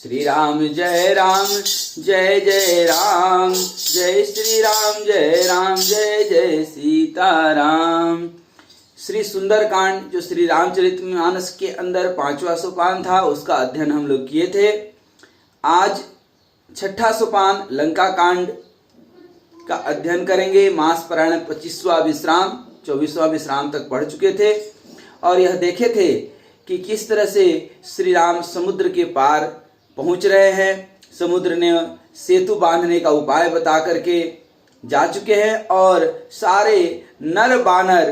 श्री राम जय राम, जय श्री राम जय जय सीताराम। श्री सुंदरकांड जो श्री रामचरितमानस के अंदर 5वां सोपान था, उसका अध्ययन हम लोग किए थे। आज 6ठा सोपान लंका कांड का अध्ययन करेंगे। मास पारायण 25वां विश्राम 24वां विश्राम तक पढ़ चुके थे और यह देखे थे कि किस तरह से श्री राम समुद्र के पार पहुंच रहे हैं। समुद्र ने सेतु बांधने का उपाय बता करके जा चुके हैं और सारे नर बानर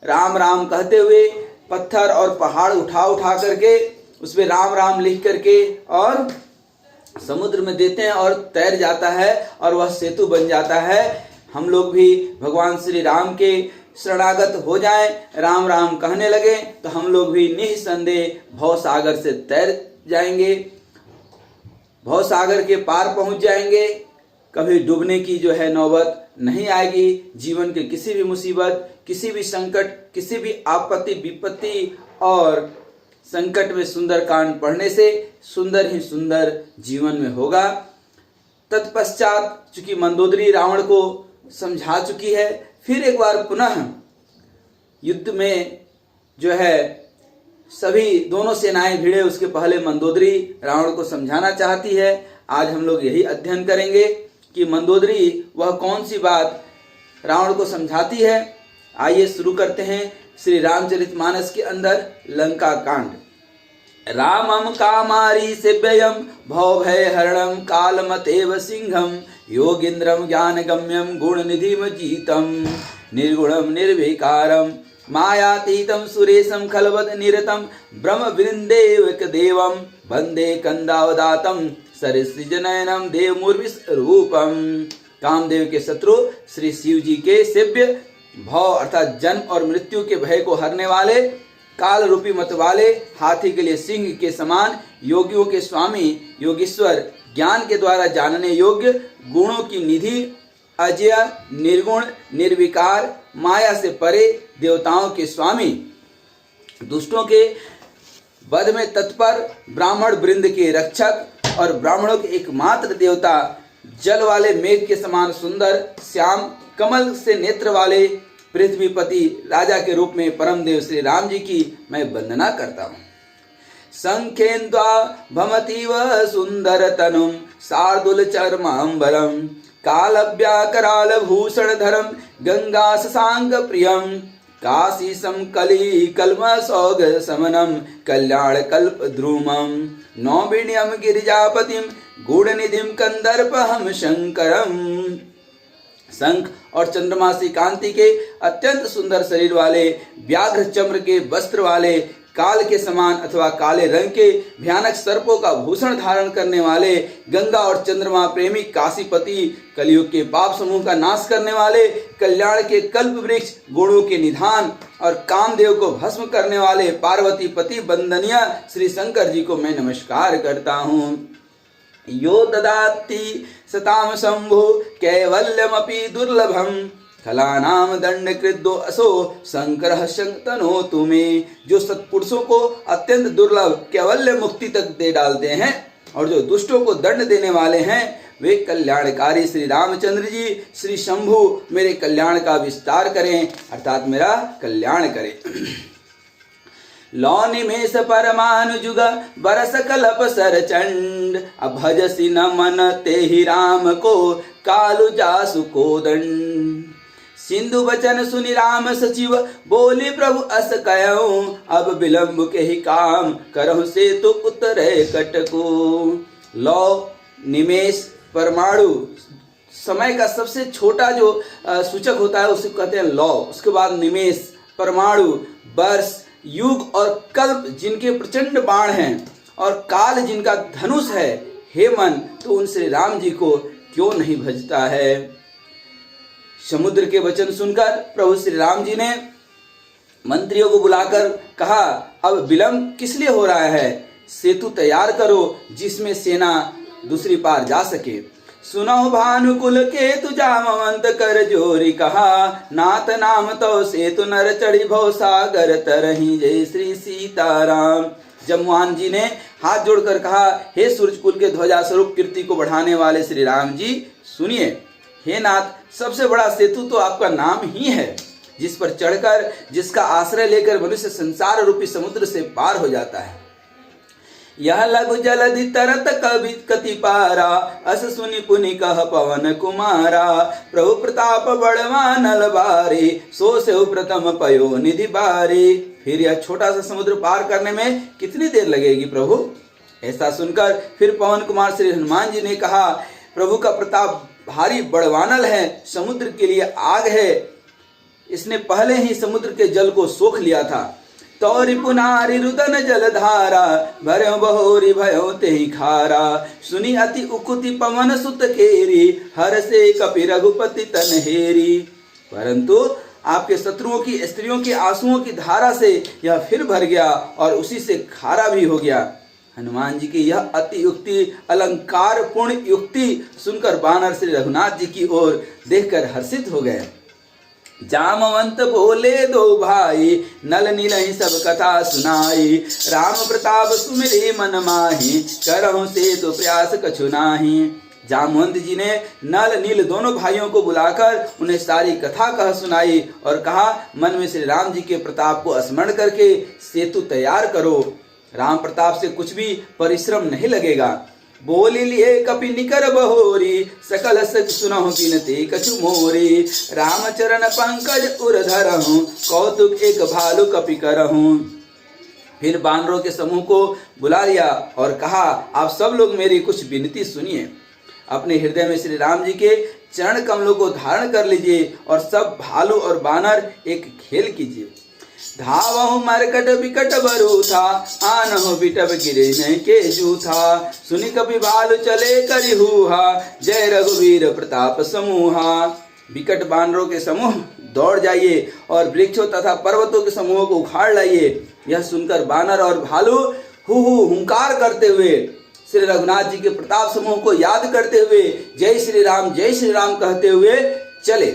राम राम कहते हुए पत्थर और पहाड़ उठा करके उसमें राम राम लिख करके और समुद्र में देते हैं और तैर जाता है और वह सेतु बन जाता है। हम लोग भी भगवान श्री राम के शरणागत हो जाएं, राम राम कहने लगे तो हम लोग भी निःसंदेह भव सागर से तैर जाएंगे, भव सागर के पार पहुंच जाएंगे। कभी डूबने की जो है नौबत नहीं आएगी। जीवन के किसी भी मुसीबत, किसी भी संकट, किसी भी आपत्ति विपत्ति और संकट में सुंदरकांड पढ़ने से सुंदर ही सुंदर जीवन में होगा। तत्पश्चात चूंकि मंदोदरी रावण को समझा चुकी है, फिर एक बार पुनः युद्ध में जो है सभी दोनों सेनाएं भिड़े, उसके पहले मंदोदरी रावण को समझाना चाहती है। आज हम लोग यही अध्ययन करेंगे कि मंदोदरी वह कौन सी बात रावण को समझाती है। आइए शुरू करते हैं श्री रामचरितमानस के अंदर लंका कांड। रामम कामारी सेव्ययम भव भय हरणम कालमतेव सिंहम योगींद्रम ज्ञान गम्यम गुण निधिम जीतम निर्गुणम निर्विकारम मायातीतम सुरेशम खलवद निरतम ब्रह्म वृंदेवक देवम वंदे कंदावदातम सरसिजनयनम देवमूर्विस रूपम। कामदेव के शत्रु श्री शिव जी के सेव्य, भव अर्थात जन्म और मृत्यु के भय को हरने वाले, काल रूपी मत वाले, हाथी के लिए सिंह के समान, योगियों के स्वामी योगीश्वर, ज्ञान के द्वारा जानने योग्य, गुणों की निधि, अजय, निर्गुण, निर्विकार, माया से परे, देवताओं के स्वामी, दुष्टों के वध में तत्पर, ब्राह्मण वृंद के रक्षक और ब्राह्मणों के एकमात्र देवता, जल वाले मेघ के समान सुंदर, श्याम, कमल से नेत्र वाले पृथ्वीपति राजा के रूप में परम देव श्री राम जी की मैं वंदना करता हूँ। संख्येन्द्वा भमतीव सुंदर तनुम शार्दुल चर्मांबरम कालव्याकराल भूषण धरम गंगा शशांक प्रियम काशीसम कली कल्म सौग समनम कल्याण कल्प ध्रुमम नौबिण्यम गिरिजापतिम गूढ़निधिम कंदर्पहम शंकरम। शंख और चंद्रमा सी कांति के अत्यंत सुंदर शरीर वाले, व्याघ्र चम्र के वस्त्र वाले, काल के समान अथवा काले रंग के भयानक सर्पों का भूषण धारण करने वाले, गंगा और चंद्रमा प्रेमी काशीपति, कलयुग के पाप समूह का नाश करने वाले, कल्याण के कल्प वृक्ष, गुणों के निधान और कामदेव को भस्म करने वाले पार्वती पति वंदनीय श्री शंकर जी को मैं नमस्कार करता हूँ। यो ददाति सताम शंभु कैवल्यमपि दुर्लभम खलानाम दंड कृद्दो असो शंकर शंतनो तुम्हें। जो सत्पुरुषों को अत्यंत दुर्लभ कैवल्य मुक्ति तक दे डालते हैं और जो दुष्टों को दंड देने वाले हैं, वे कल्याणकारी श्री रामचंद्र जी श्री शंभु मेरे कल्याण का विस्तार करें, अर्थात मेरा कल्याण करें। लौ निमेष परमानुजुग बरस कलप सरचंड अभजसी न मन ते ही राम को कालु जासु को दंड। सिंधु वचन सुनि राम सचिव बोले प्रभु अस कयऊ अब विलंब के ही काम करहु से तो उतरे कटको। लौ निमेष परमाणु समय का सबसे छोटा जो सूचक होता है उसे कहते हैं लौ। उसके बाद निमेष, परमाणु, वर्ष, युग और कल्प जिनके प्रचंड बाण हैं और काल जिनका धनुष है, हे मन तो उन श्री राम जी को क्यों नहीं भजता है। समुद्र के वचन सुनकर प्रभु श्री राम जी ने मंत्रियों को बुलाकर कहा, अब विलंब किस लिए हो रहा है, सेतु तैयार करो जिसमें सेना दूसरी पार जा सके। सुनहु भानुकुल केतु जामवंत कर जोरी कहा नाथ नाम तो सेतु नर चढ़ी भव सागर तरही जय श्री सीताराम। जमवान जी ने हाथ जोड़कर कहा, हे सूर्यकुल के ध्वजा स्वरूप कीर्ति को बढ़ाने वाले श्री राम जी सुनिए। हे नाथ, सबसे बड़ा सेतु तो आपका नाम ही है, जिस पर चढ़कर, जिसका आश्रय लेकर मनुष्य संसार रूपी समुद्र से पार हो जाता है। यह लघु जलधि तरत कवि कति पारा, अस सुनि पुनि कह पवन कुमारा। प्रभु प्रताप बड़वानल बारी, सो सेउ प्रथम पयो निधि बारी। फिर यह छोटा सा समुद्र पार करने में कितनी देर लगेगी प्रभु? ऐसा सुनकर फिर पवन कुमार श्री हनुमान जी ने कहा, प्रभु का प्रताप भारी बड़वानल है, समुद्र के लिए आग है, इसने पहले ही समुद्र के जल को सोख लिया था। तौरि पुनारि रुदन जलधारा, भर्यो बहोरी भयो तेहि खारा। सुनी अति उकुति पवन सुत केरी, हर से कपि रघुपति तनहेरी। परंतु आपके शत्रुओं की स्त्रियों के आंसुओं की धारा से यह फिर भर गया और उसी से खारा भी हो गया। हनुमान जी की यह अति युक्ति, अलंकार पूर्ण युक्ति सुनकर वानर श्री रघुनाथ जी की ओर देखकर हर्षित हो गए। जामवंत बोले दो भाई, नल नीलहि सब कथा सुनाई। राम प्रताप सुमिरे मन माहि, करहु सेतु प्रयास कछु नाहि। जामवंत जी ने नल नील दोनों भाइयों को बुलाकर उन्हें सारी कथा कह सुनाई और कहा, मन में श्री राम जी के प्रताप को स्मरण करके सेतु तैयार करो, राम प्रताप से कुछ भी परिश्रम नहीं लगेगा। बोली लिए कपि निकर बहोरी, सकल सच सुनहु बिनते कछु मोरी। रामचरण पंकज उर धरहु, कौतुक एक भालु कपि करहु। फिर बानरों के समूह को बुला लिया और कहा, आप सब लोग मेरी कुछ विनती सुनिए। अपने हृदय में श्री राम जी के चरण कमलों को धारण कर लीजिए और सब भालू और बानर एक खेल कीजिए। धावहु मरकट विकट बरूथा, आनहु बिटब गिरे नहीं के जूथा। सुनि कपि भालु चले करि हुहा, जय रघुवीर प्रताप समूहा। विकट बानरों के समूह दौड़ जाइए और वृक्षों तथा पर्वतों के समूहों को उखाड़ लाइए। यह सुनकर बानर और भालू हुंकार करते हुए श्री रघुनाथ जी के प्रताप समूह को याद करते हुए जय श्री राम कहते हुए चले।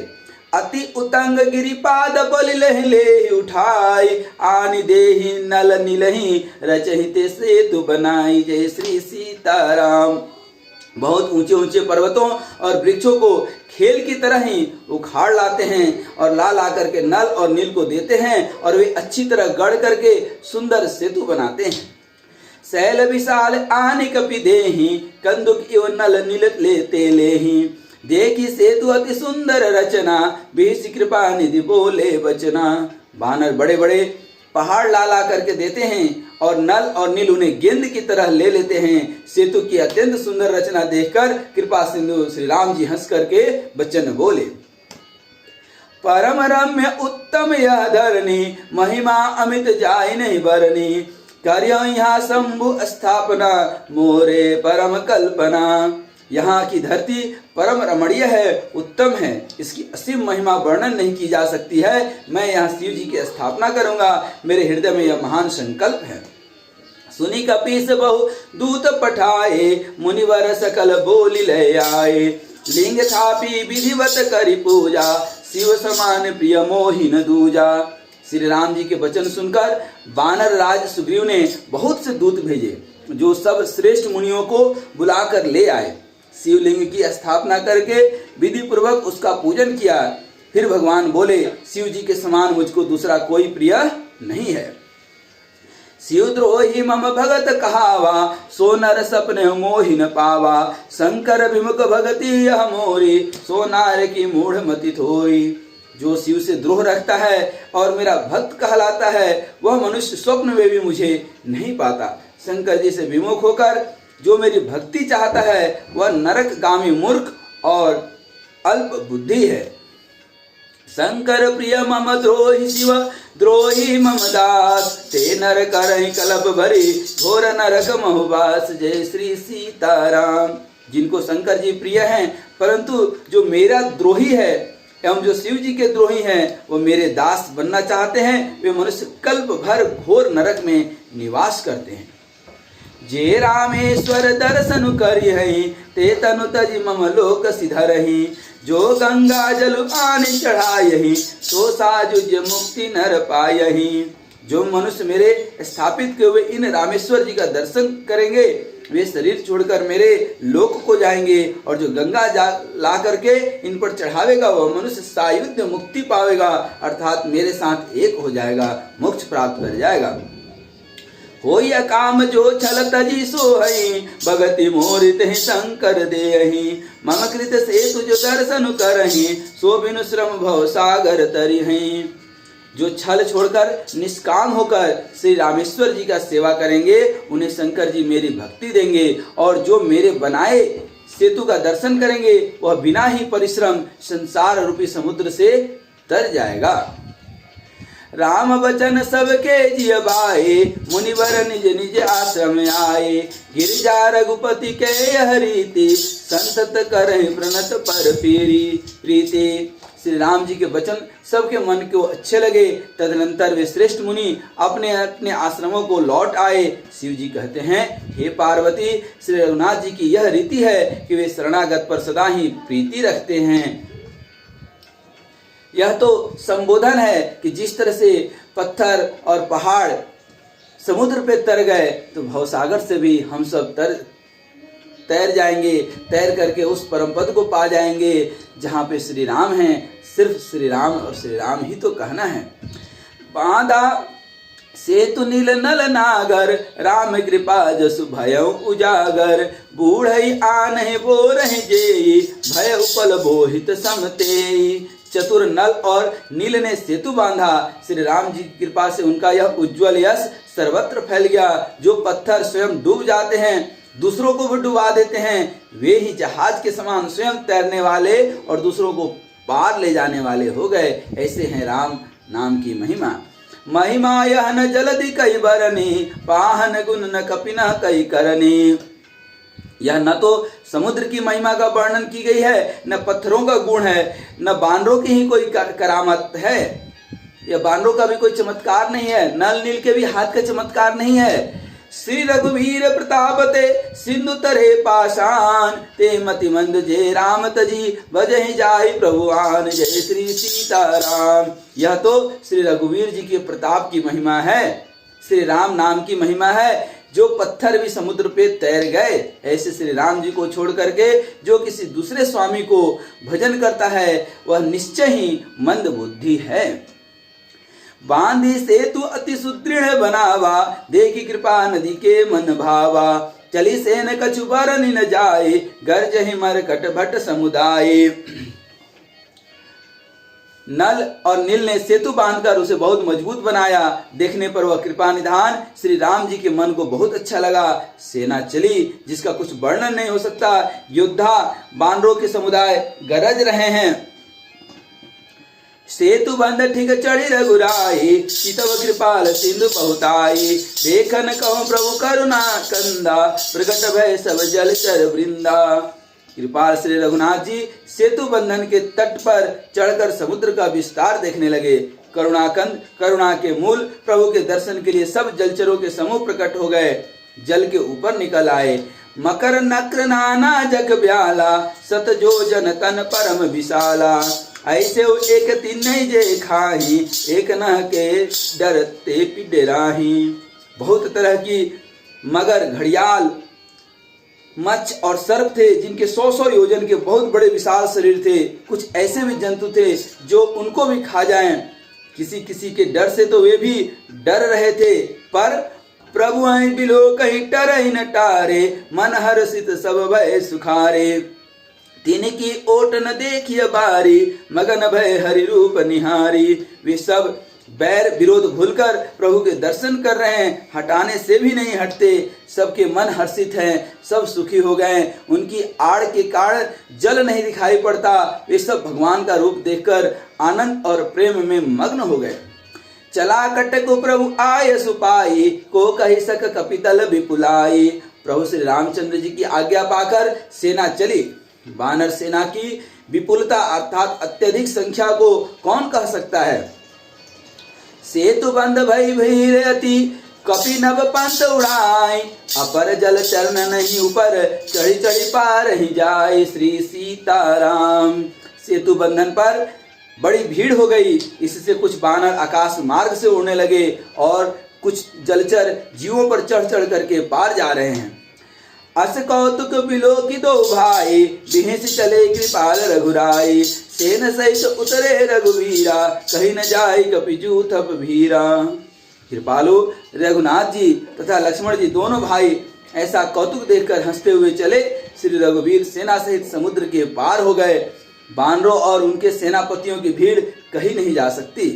अति उतंग गिरिपाद बलि ले उठाई, आनि देहि नल नीलहि रचहि ते सेतु बनाई। जय श्री सीताराम। बहुत ऊंचे ऊंचे पर्वतों और वृक्षों को खेल की तरह ही उखाड़ लाते हैं और ला करके नल और नील को देते हैं और वे अच्छी तरह गढ़ करके सुंदर सेतु बनाते हैं। शैल विशाल आनि कपि देहि, कंदुक इव नल नील लेते लेहि। देखी सेतु अति सुंदर रचना, बीस कृपा निधि बोले बचना। बानर बड़े बड़े पहाड़ ला करके देते हैं और नल और नील उन्हें गेंद की तरह ले लेते हैं। सेतु की अत्यंत सुंदर रचना देखकर कृपा सिंधु श्री राम जी हंस करके वचन बोले। परम रम्य उत्तम यह धरनी, महिमा अमित जाय नहीं बरनी। करियो यहाँ शंभु स्थापना, मोरे परम कल्पना। यहाँ की धरती परम रमणीय है, उत्तम है, इसकी असीम महिमा वर्णन नहीं की जा सकती है। मैं यहाँ शिव जी की स्थापना करूंगा, मेरे हृदय में यह महान संकल्प है। सुनी कपीस बहु दूत पठाए, मुनिवर सकल बोली ले आए। लिंग थापी विधिवत करी पूजा, शिव समान प्रिय मोहिन दूजा। श्री राम जी के वचन सुनकर वानर राज सुग्रीव ने बहुत से दूत भेजे, जो सब श्रेष्ठ मुनियों को बुलाकर ले आए। शिवलिंग की स्थापना करके विधि पूर्वक उसका पूजन किया। फिर भगवान बोले, शिव जी के समान मुझको दूसरा कोई प्रिय नहीं है। शिवद्रोही मम भगत कहावा, सो नर सपने मोहि न पावा। शंकर विमुख भगति यह मोरी, सो नार की मूढ़ मति थोरी। जो शिव से द्रोह रखता है और मेरा भक्त कहलाता है, वह मनुष्य स्वप्न में भी मुझे नहीं पाता। शंकर जी से विमुख होकर जो मेरी भक्ति चाहता है, वह नरकगामी मूर्ख और अल्प बुद्धि है। शंकर प्रिय मम द्रोही शिव, द्रोही मम दास। ते नर करहि कलप भरी, घोर नरक महुबास। जय श्री सीताराम। जिनको शंकर जी प्रिय हैं, परंतु जो मेरा द्रोही है एवं जो शिव जी के द्रोही हैं, वो मेरे दास बनना चाहते हैं, वे मनुष्य कल्प भर घोर नरक में निवास करते हैं। जे रामेश्वर दर्शन करिहि, ते तनु तजि मम लोक सिधरहि। जो गंगा जल आन चढ़ायहि, तो साजुज मुक्ति नर पायहि। जो मनुष्य मेरे स्थापित किए हुए इन रामेश्वर जी का दर्शन करेंगे वे शरीर छोड़कर मेरे लोक को जाएंगे, और जो गंगा ला करके इन पर चढ़ावेगा वह मनुष्य सायुज्य मुक्ति पावेगा, अर्थात मेरे साथ एक हो जाएगा, मोक्ष प्राप्त कर जाएगा। होय काम जो छल तजी सोहई, भगति मोरित ही शंकर देहि, मम कृत से तुझ दर्शन करहि, सो बिनु श्रम भव सागर तरिहि। जो छल छोड़कर निष्काम होकर श्री रामेश्वर जी का सेवा करेंगे उन्हें शंकर जी मेरी भक्ति देंगे, और जो मेरे बनाए सेतु का दर्शन करेंगे वह बिना ही परिश्रम संसार रूपी समुद्र से तर जाएगा। राम वचन सबके जिय बाए, मुनिवर निज निज आश्रम आए, गिरिजा रघुपति के यह रीति, संतत करहि प्रणत पर प्रीति। श्री राम जी के वचन सबके मन को अच्छे लगे। तदनंतर वे श्रेष्ठ मुनि अपने अपने आश्रमों को लौट आए। शिव जी कहते हैं, हे पार्वती, श्री रघुनाथ जी की यह रीति है कि वे शरणागत पर सदा ही प्रीति रखते हैं। यह तो संबोधन है कि जिस तरह से पत्थर और पहाड़ समुद्र पे तर गए तो भवसागर से भी हम सब तैर जाएंगे, तैर करके उस परम पद को पा जाएंगे जहाँ पे श्री राम हैं। सिर्फ श्री राम और श्री राम ही तो कहना है। बांधा सेतु नील नल नागर, राम कृपा जसु भयउ उजागर, बूढ़ई आनहि बोरहि जेई, भय उपल बोहित समतेई। चतुर नल और नील ने सेतु बांधा। श्री राम जी की कृपा से उनका यह उज्जवल यश सर्वत्र फैल गया। जो पत्थर स्वयं डूब जाते हैं, दूसरों को भी डुबा देते हैं, वे ही जहाज के समान स्वयं तैरने वाले और दूसरों को पार ले जाने वाले हो गए। ऐसे हैं राम नाम की महिमा। महिमा यह न जलधि कई बरनी, पाहन गुण न कपिन कई करनी। यह न तो समुद्र की महिमा का वर्णन की गई है, न पत्थरों का गुण है, न बानरों की ही कोई करामत है। यह बानरों का भी कोई चमत्कार नहीं है, नल नील के भी हाथ का चमत्कार नहीं है। श्री रघुवीर प्रताप ते सिंधु तरे पाषाण, ते मति मंद जय राम तजी, बजहि जाहि प्रभुआन, जय श्री सीताराम। यह तो श्री रघुवीर जी के प्रताप की महिमा है, श्री राम नाम की महिमा है। जो पत्थर भी समुद्र पे तैर गए, ऐसे श्री राम जी को छोड़ करके जो किसी दूसरे स्वामी को भजन करता है वह निश्चय ही मंद बुद्धि है। बांधी सेतु अति सुदृढ़ बनावा, देखी कृपा नदी के मन भावा, चली सेन कछु बरनि न जाए, गर्जहि मरकट भट समुदाय। नल और नील ने सेतु बांधकर उसे बहुत मजबूत बनाया। देखने पर वह कृपा निधान श्री राम जी के मन को बहुत अच्छा लगा। सेना चली जिसका कुछ वर्णन नहीं हो सकता। योद्धा बानरों के समुदाय गरज रहे हैं। सेतु बंध ठीक चढ़ी रघुराई, चितव कृपाल सिंधु बहुताई, देखन कहूँ प्रभु करुणा कंदा, प्रकट भय सब जलचर वृंदा। कृपाल श्री रघुनाथ जी सेतु बंधन के तट पर चढ़कर समुद्र का विस्तार देखने लगे। करुणाकंद करुणा के मूल प्रभु के दर्शन के लिए सब जलचरों के समूह प्रकट हो गए, जल के ऊपर निकल आए। मकर नक्र नाना जग ब्याला, सत जो जन तन परम विशाला, ऐसे एक तीन नहीं जे खाही, एक न के डरते पिडराही। बहुत तरह की मगर, घड़ियाल, मच्छ और सर्प थे जिनके 100-100 योजन के बहुत बड़े विशाल शरीर थे। कुछ ऐसे भी जंतु थे जो उनको भी खा जाएं। किसी किसी के डर से तो वे भी डर रहे थे, पर प्रभु हैं बिलो कहीं टरहि न टारे, मन हर्षित सब भय सुखारे। तिनकी ओट न देखिए बारी, मगन भय हरि रूप निहारी। वे सब बैर विरोध भूलकर प्रभु के दर्शन कर रहे हैं, हटाने से भी नहीं हटते। सबके मन हर्षित हैं, सब सुखी हो गए। उनकी आड़ के कारण जल नहीं दिखाई पड़ता। वे सब भगवान का रूप देखकर आनंद और प्रेम में मग्न हो गए। चला कट को प्रभु आय सुपाई, को कही सक कपितल विपुलाई। प्रभु श्री रामचंद्र जी की आज्ञा पाकर सेना चली। वानर सेना की विपुलता अर्थात अत्यधिक संख्या को कौन कह सकता है। सेतु बंद भई भीर अति, कपि नभ पंथ उड़ाई, अपर जल चरण नहीं ऊपर, चढ़ी चढ़ी पार ही जाए श्री सीताराम। सेतु बंधन पर बड़ी भीड़ हो गई। इससे कुछ वानर आकाश मार्ग से उड़ने लगे और कुछ जलचर जीवों पर चढ़ चढ़ करके पार जा रहे हैं। अस कौतुक बिलोकी दो भाई, बिहें चले कृपाल रघुराई। सेन सहित उतरे रघुवीरा, कहीं न जाए कपिजू थप भीरा। कृपालु रघुनाथ जी तथा लक्ष्मण जी दोनों भाई ऐसा कौतुक देखकर हंसते हुए चले। श्री रघुवीर सेना सहित समुद्र के पार हो गए। बानरों और उनके सेनापतियों की भीड़ कहीं नहीं जा सकती।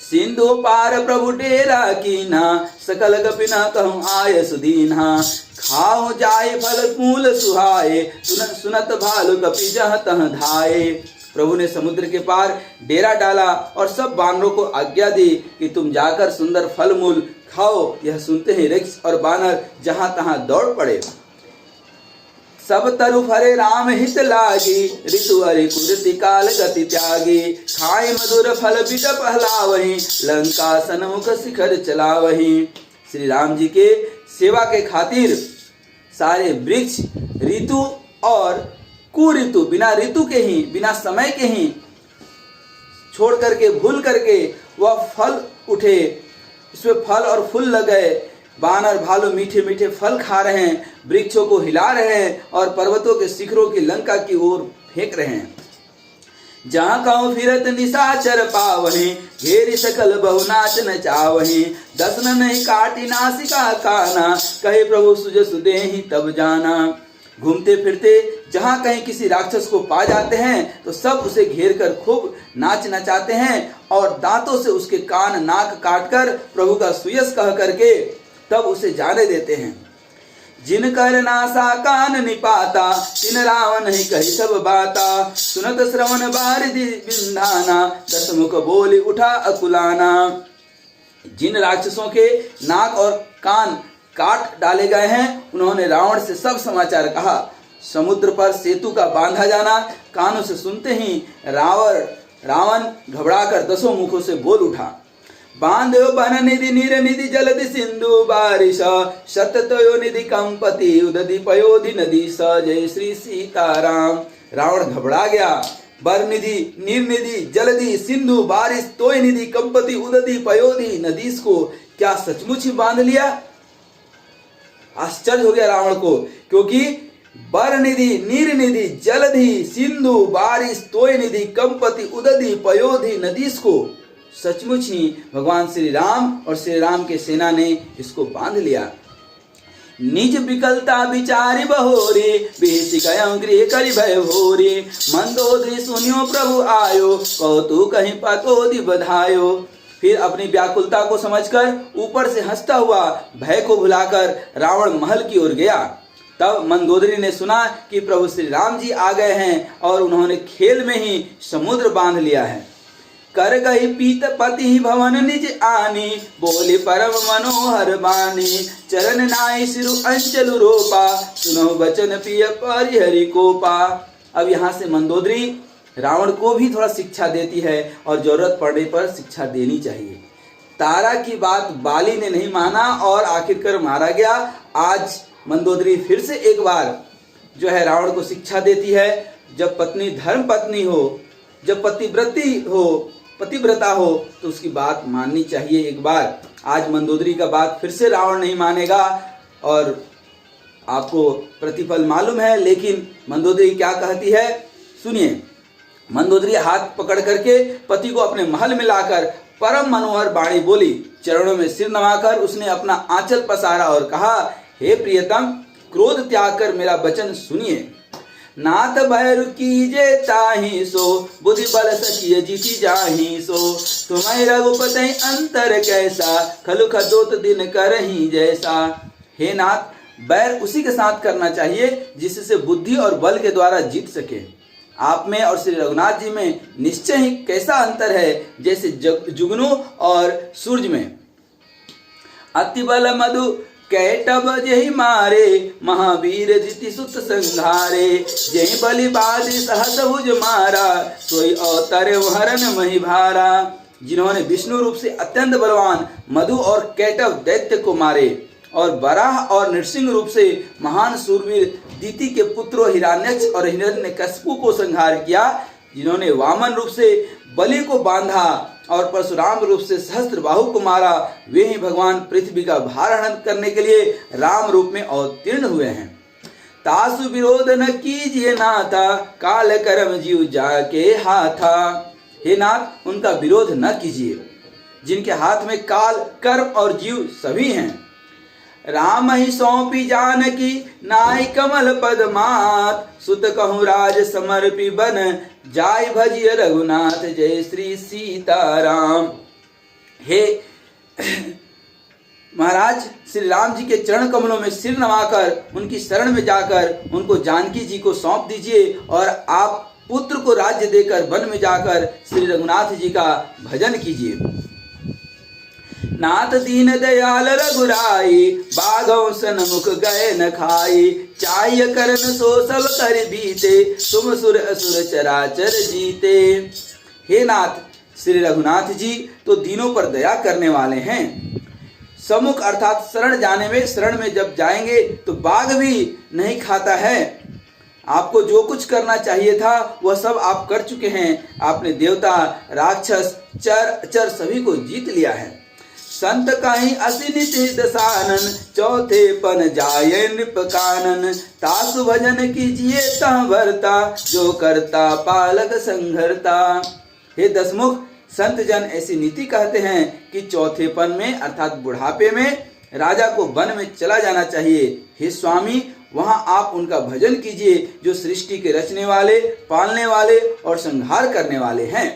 सिंधु पार प्रभु डेरा कीन्हा, सकल कपिना कहूँ आय सुदीन्हा। खाओ जाए फल मूल सुहाए, सुनत भालु कपि जहाँ तहाँ धाये। प्रभु ने समुद्र के पार डेरा डाला और सब बानरों को आज्ञा दी कि तुम जाकर सुंदर फल मूल खाओ। यह सुनते ही रिक्ष और बानर जहां तहां दौड़ पड़े। सब तरु फरे राम हित लागी, ऋतु हरि कुरति काल गति त्यागी। खाए मधुर फल बिट पहलावही, लंका सन्मुख शिखर चलावही। श्री राम जी के सेवा के खातिर सारे वृक्ष ऋतु और कुऋतु बिना ऋतु के ही बिना समय के ही छोड़ करके भूल करके वह फल उठे, इसमें फल और फूल लगे। बानर भालू मीठे मीठे फल खा रहे हैं, वृक्षों को हिला रहे हैं और पर्वतों के शिखरों की लंका की ओर फेंक रहे हैं। जहाँ कहूँ फिरत निशाचर पावही, घेरी सकल बहु नाच नचावही। दसन नहीं काटी नासिका काना, कहे प्रभु सुज सुदेहि तब जाना। घूमते फिरते जहाँ कहीं किसी राक्षस को पा जाते हैं तो सब उसे घेर कर खूब नाच नचाते हैं और दांतों से उसके कान नाक काटकर प्रभु का सुयस कह करके तब उसे जाने देते हैं। जिन कर नासा कान निपाता, तिन रावण ही कही सब बाता। सुनत श्रवण बारिधि बिंधाना, दसमुख बोली उठा अकुलाना। जिन राक्षसों के नाक और कान काट डाले गए हैं उन्होंने रावण से सब समाचार कहा। समुद्र पर सेतु का बांधा जाना कानों से सुनते ही रावण घबराकर दसों मुखों से बोल उठा। बांधो बन निधि नीर निधि जलधि सिंधु बारिश, शततयो निधि कंपति उदधि पयोधि नदी स। जय श्री सीताराम। रावण घबरा गया। बर निधि नीर निधि जलधि सिंधु बारिश तोय निधि कंपति उदधि पयोधि नदीस को क्या सचमुच ही बांध लिया। आश्चर्य हो गया रावण को, क्योंकि बर निधि नीर निधि जलधि सिंधु बारिश तोय निधि कंपति उदधि पयोधि नदीस को सचमुच ही भगवान श्री राम और श्री राम के सेना ने इसको बांध लिया। निज विकलता विचारी बहोरी, बेसी कयं गृह करि भय भोरी। मंदोदरी सुनियो प्रभु आयो, कौतुक कहीं पतोदि बधायो। फिर अपनी व्याकुलता को समझकर ऊपर से हंसता हुआ भय को भुलाकर रावण महल की ओर गया। तब मंदोदरी ने सुना कि प्रभु श्री राम जी आ गए हैं और उन्होंने खेल में ही समुद्र बांध लिया है। कर गई पीत पति भवन निज आनी, बोले परम मनोहर बानी। चरण नाई सिरु अंचल रोपा, सुनो बचन पिय परिहरि कोपा। अब यहाँ से मंदोदरी रावण को भी थोड़ा शिक्षा देती है और जरूरत पड़ने पर शिक्षा देनी चाहिए। तारा की बात बाली ने नहीं माना और आखिरकार मारा गया। आज मंदोदरी फिर से एक बार जो है रावण को शिक्षा देती है। जब पत्नी धर्म पत्नी हो, जब पतिव्रता हो तो उसकी बात माननी चाहिए एक बार। आज मंदोदरी का बात फिर से रावण नहीं मानेगा और आपको प्रतिफल मालूम है। लेकिन मंदोदरी क्या कहती है सुनिए। मंदोदरी हाथ पकड़ करके पति को अपने महल में लाकर परम मनोहर बाणी बोली। चरणों में सिर नवाकर उसने अपना आंचल पसारा और कहा, हे प्रियतम, क्रोध त्याग कर मेरा वचन सुनिए। नाथ भैरु कीजे ताहि सो, बुद्धि बल सकिय जीति जाहि सो। तुम्हें रघुपति अंतर कैसा, खलु खदोत दिन करहि जैसा। हे नाथ, बैर उसी के साथ करना चाहिए जिससे बुद्धि और बल के द्वारा जीत सके। आप में और श्री रघुनाथ जी में निश्चय ही कैसा अंतर है, जैसे जुगनू और सूरज में। अति बल मधु कैटब जहि मारे, महावीर जिति सुत संघारे। जहि बलि बाधि सहस भुज मारा, सोई अवतरे हरन मही भारा। जिन्होंने विष्णु रूप से अत्यंत बलवान मधु और कैटब दैत्य को मारे और वराह और नृसिंह रूप से महान सूरवीर दीति के पुत्रों हिरण्यक्ष और हिरण्यकशिपु को संहार किया, जिन्होंने वामन रूप से बलि को बांधा और परशुराम रूप से सहस्त्र बाहु को मारा, वे ही भगवान पृथ्वी का भार हरण करने के लिए राम रूप में अवतीर्ण हुए हैं। तासु विरोध न कीजिए नाथा, काल कर्म जीव जाके हाथा। हे नाथ, उनका विरोध न कीजिए, जिनके हाथ में काल कर्म और जीव सभी हैं। राम ही सौंपी जानकी, नाई कमल पद मात। सुत कहूँ राज समर्पी बन, जाय भजिय रघुनाथ। जय श्री सीताराम। हे महाराज, श्री राम जी के चरण कमलों में सिर नवाकर उनकी शरण में जाकर उनको जानकी जी को सौंप दीजिए और आप पुत्र को राज्य देकर वन में जाकर श्री रघुनाथ जी का भजन कीजिए। नाथ दीन दयाल रघुराई, बाघों सन मुख गए न खाई। चाह्य करन सो सब कर बीते, तुम सुर असुर चराचर जीते। हे नाथ, श्री रघुनाथ जी तो दीनों पर दया करने वाले हैं। सम्मुख अर्थात शरण में जब जाएंगे तो बाघ भी नहीं खाता है। आपको जो कुछ करना चाहिए था वह सब आप कर चुके हैं। आपने देवता, राक्षस, चर सभी को जीत लिया है। संत कहीं असिनिति दसानन, चौथे पन जाये नृप कानन। तासु भजन कीजिए तह भरता, जो करता पालक संघरता। हे दसमुख, संत जन ऐसी नीति कहते हैं कि चौथेपन में अर्थात बुढ़ापे में राजा को वन में चला जाना चाहिए। हे स्वामी, वहां आप उनका भजन कीजिए जो सृष्टि के रचने वाले, पालने वाले और संहार करने वाले हैं।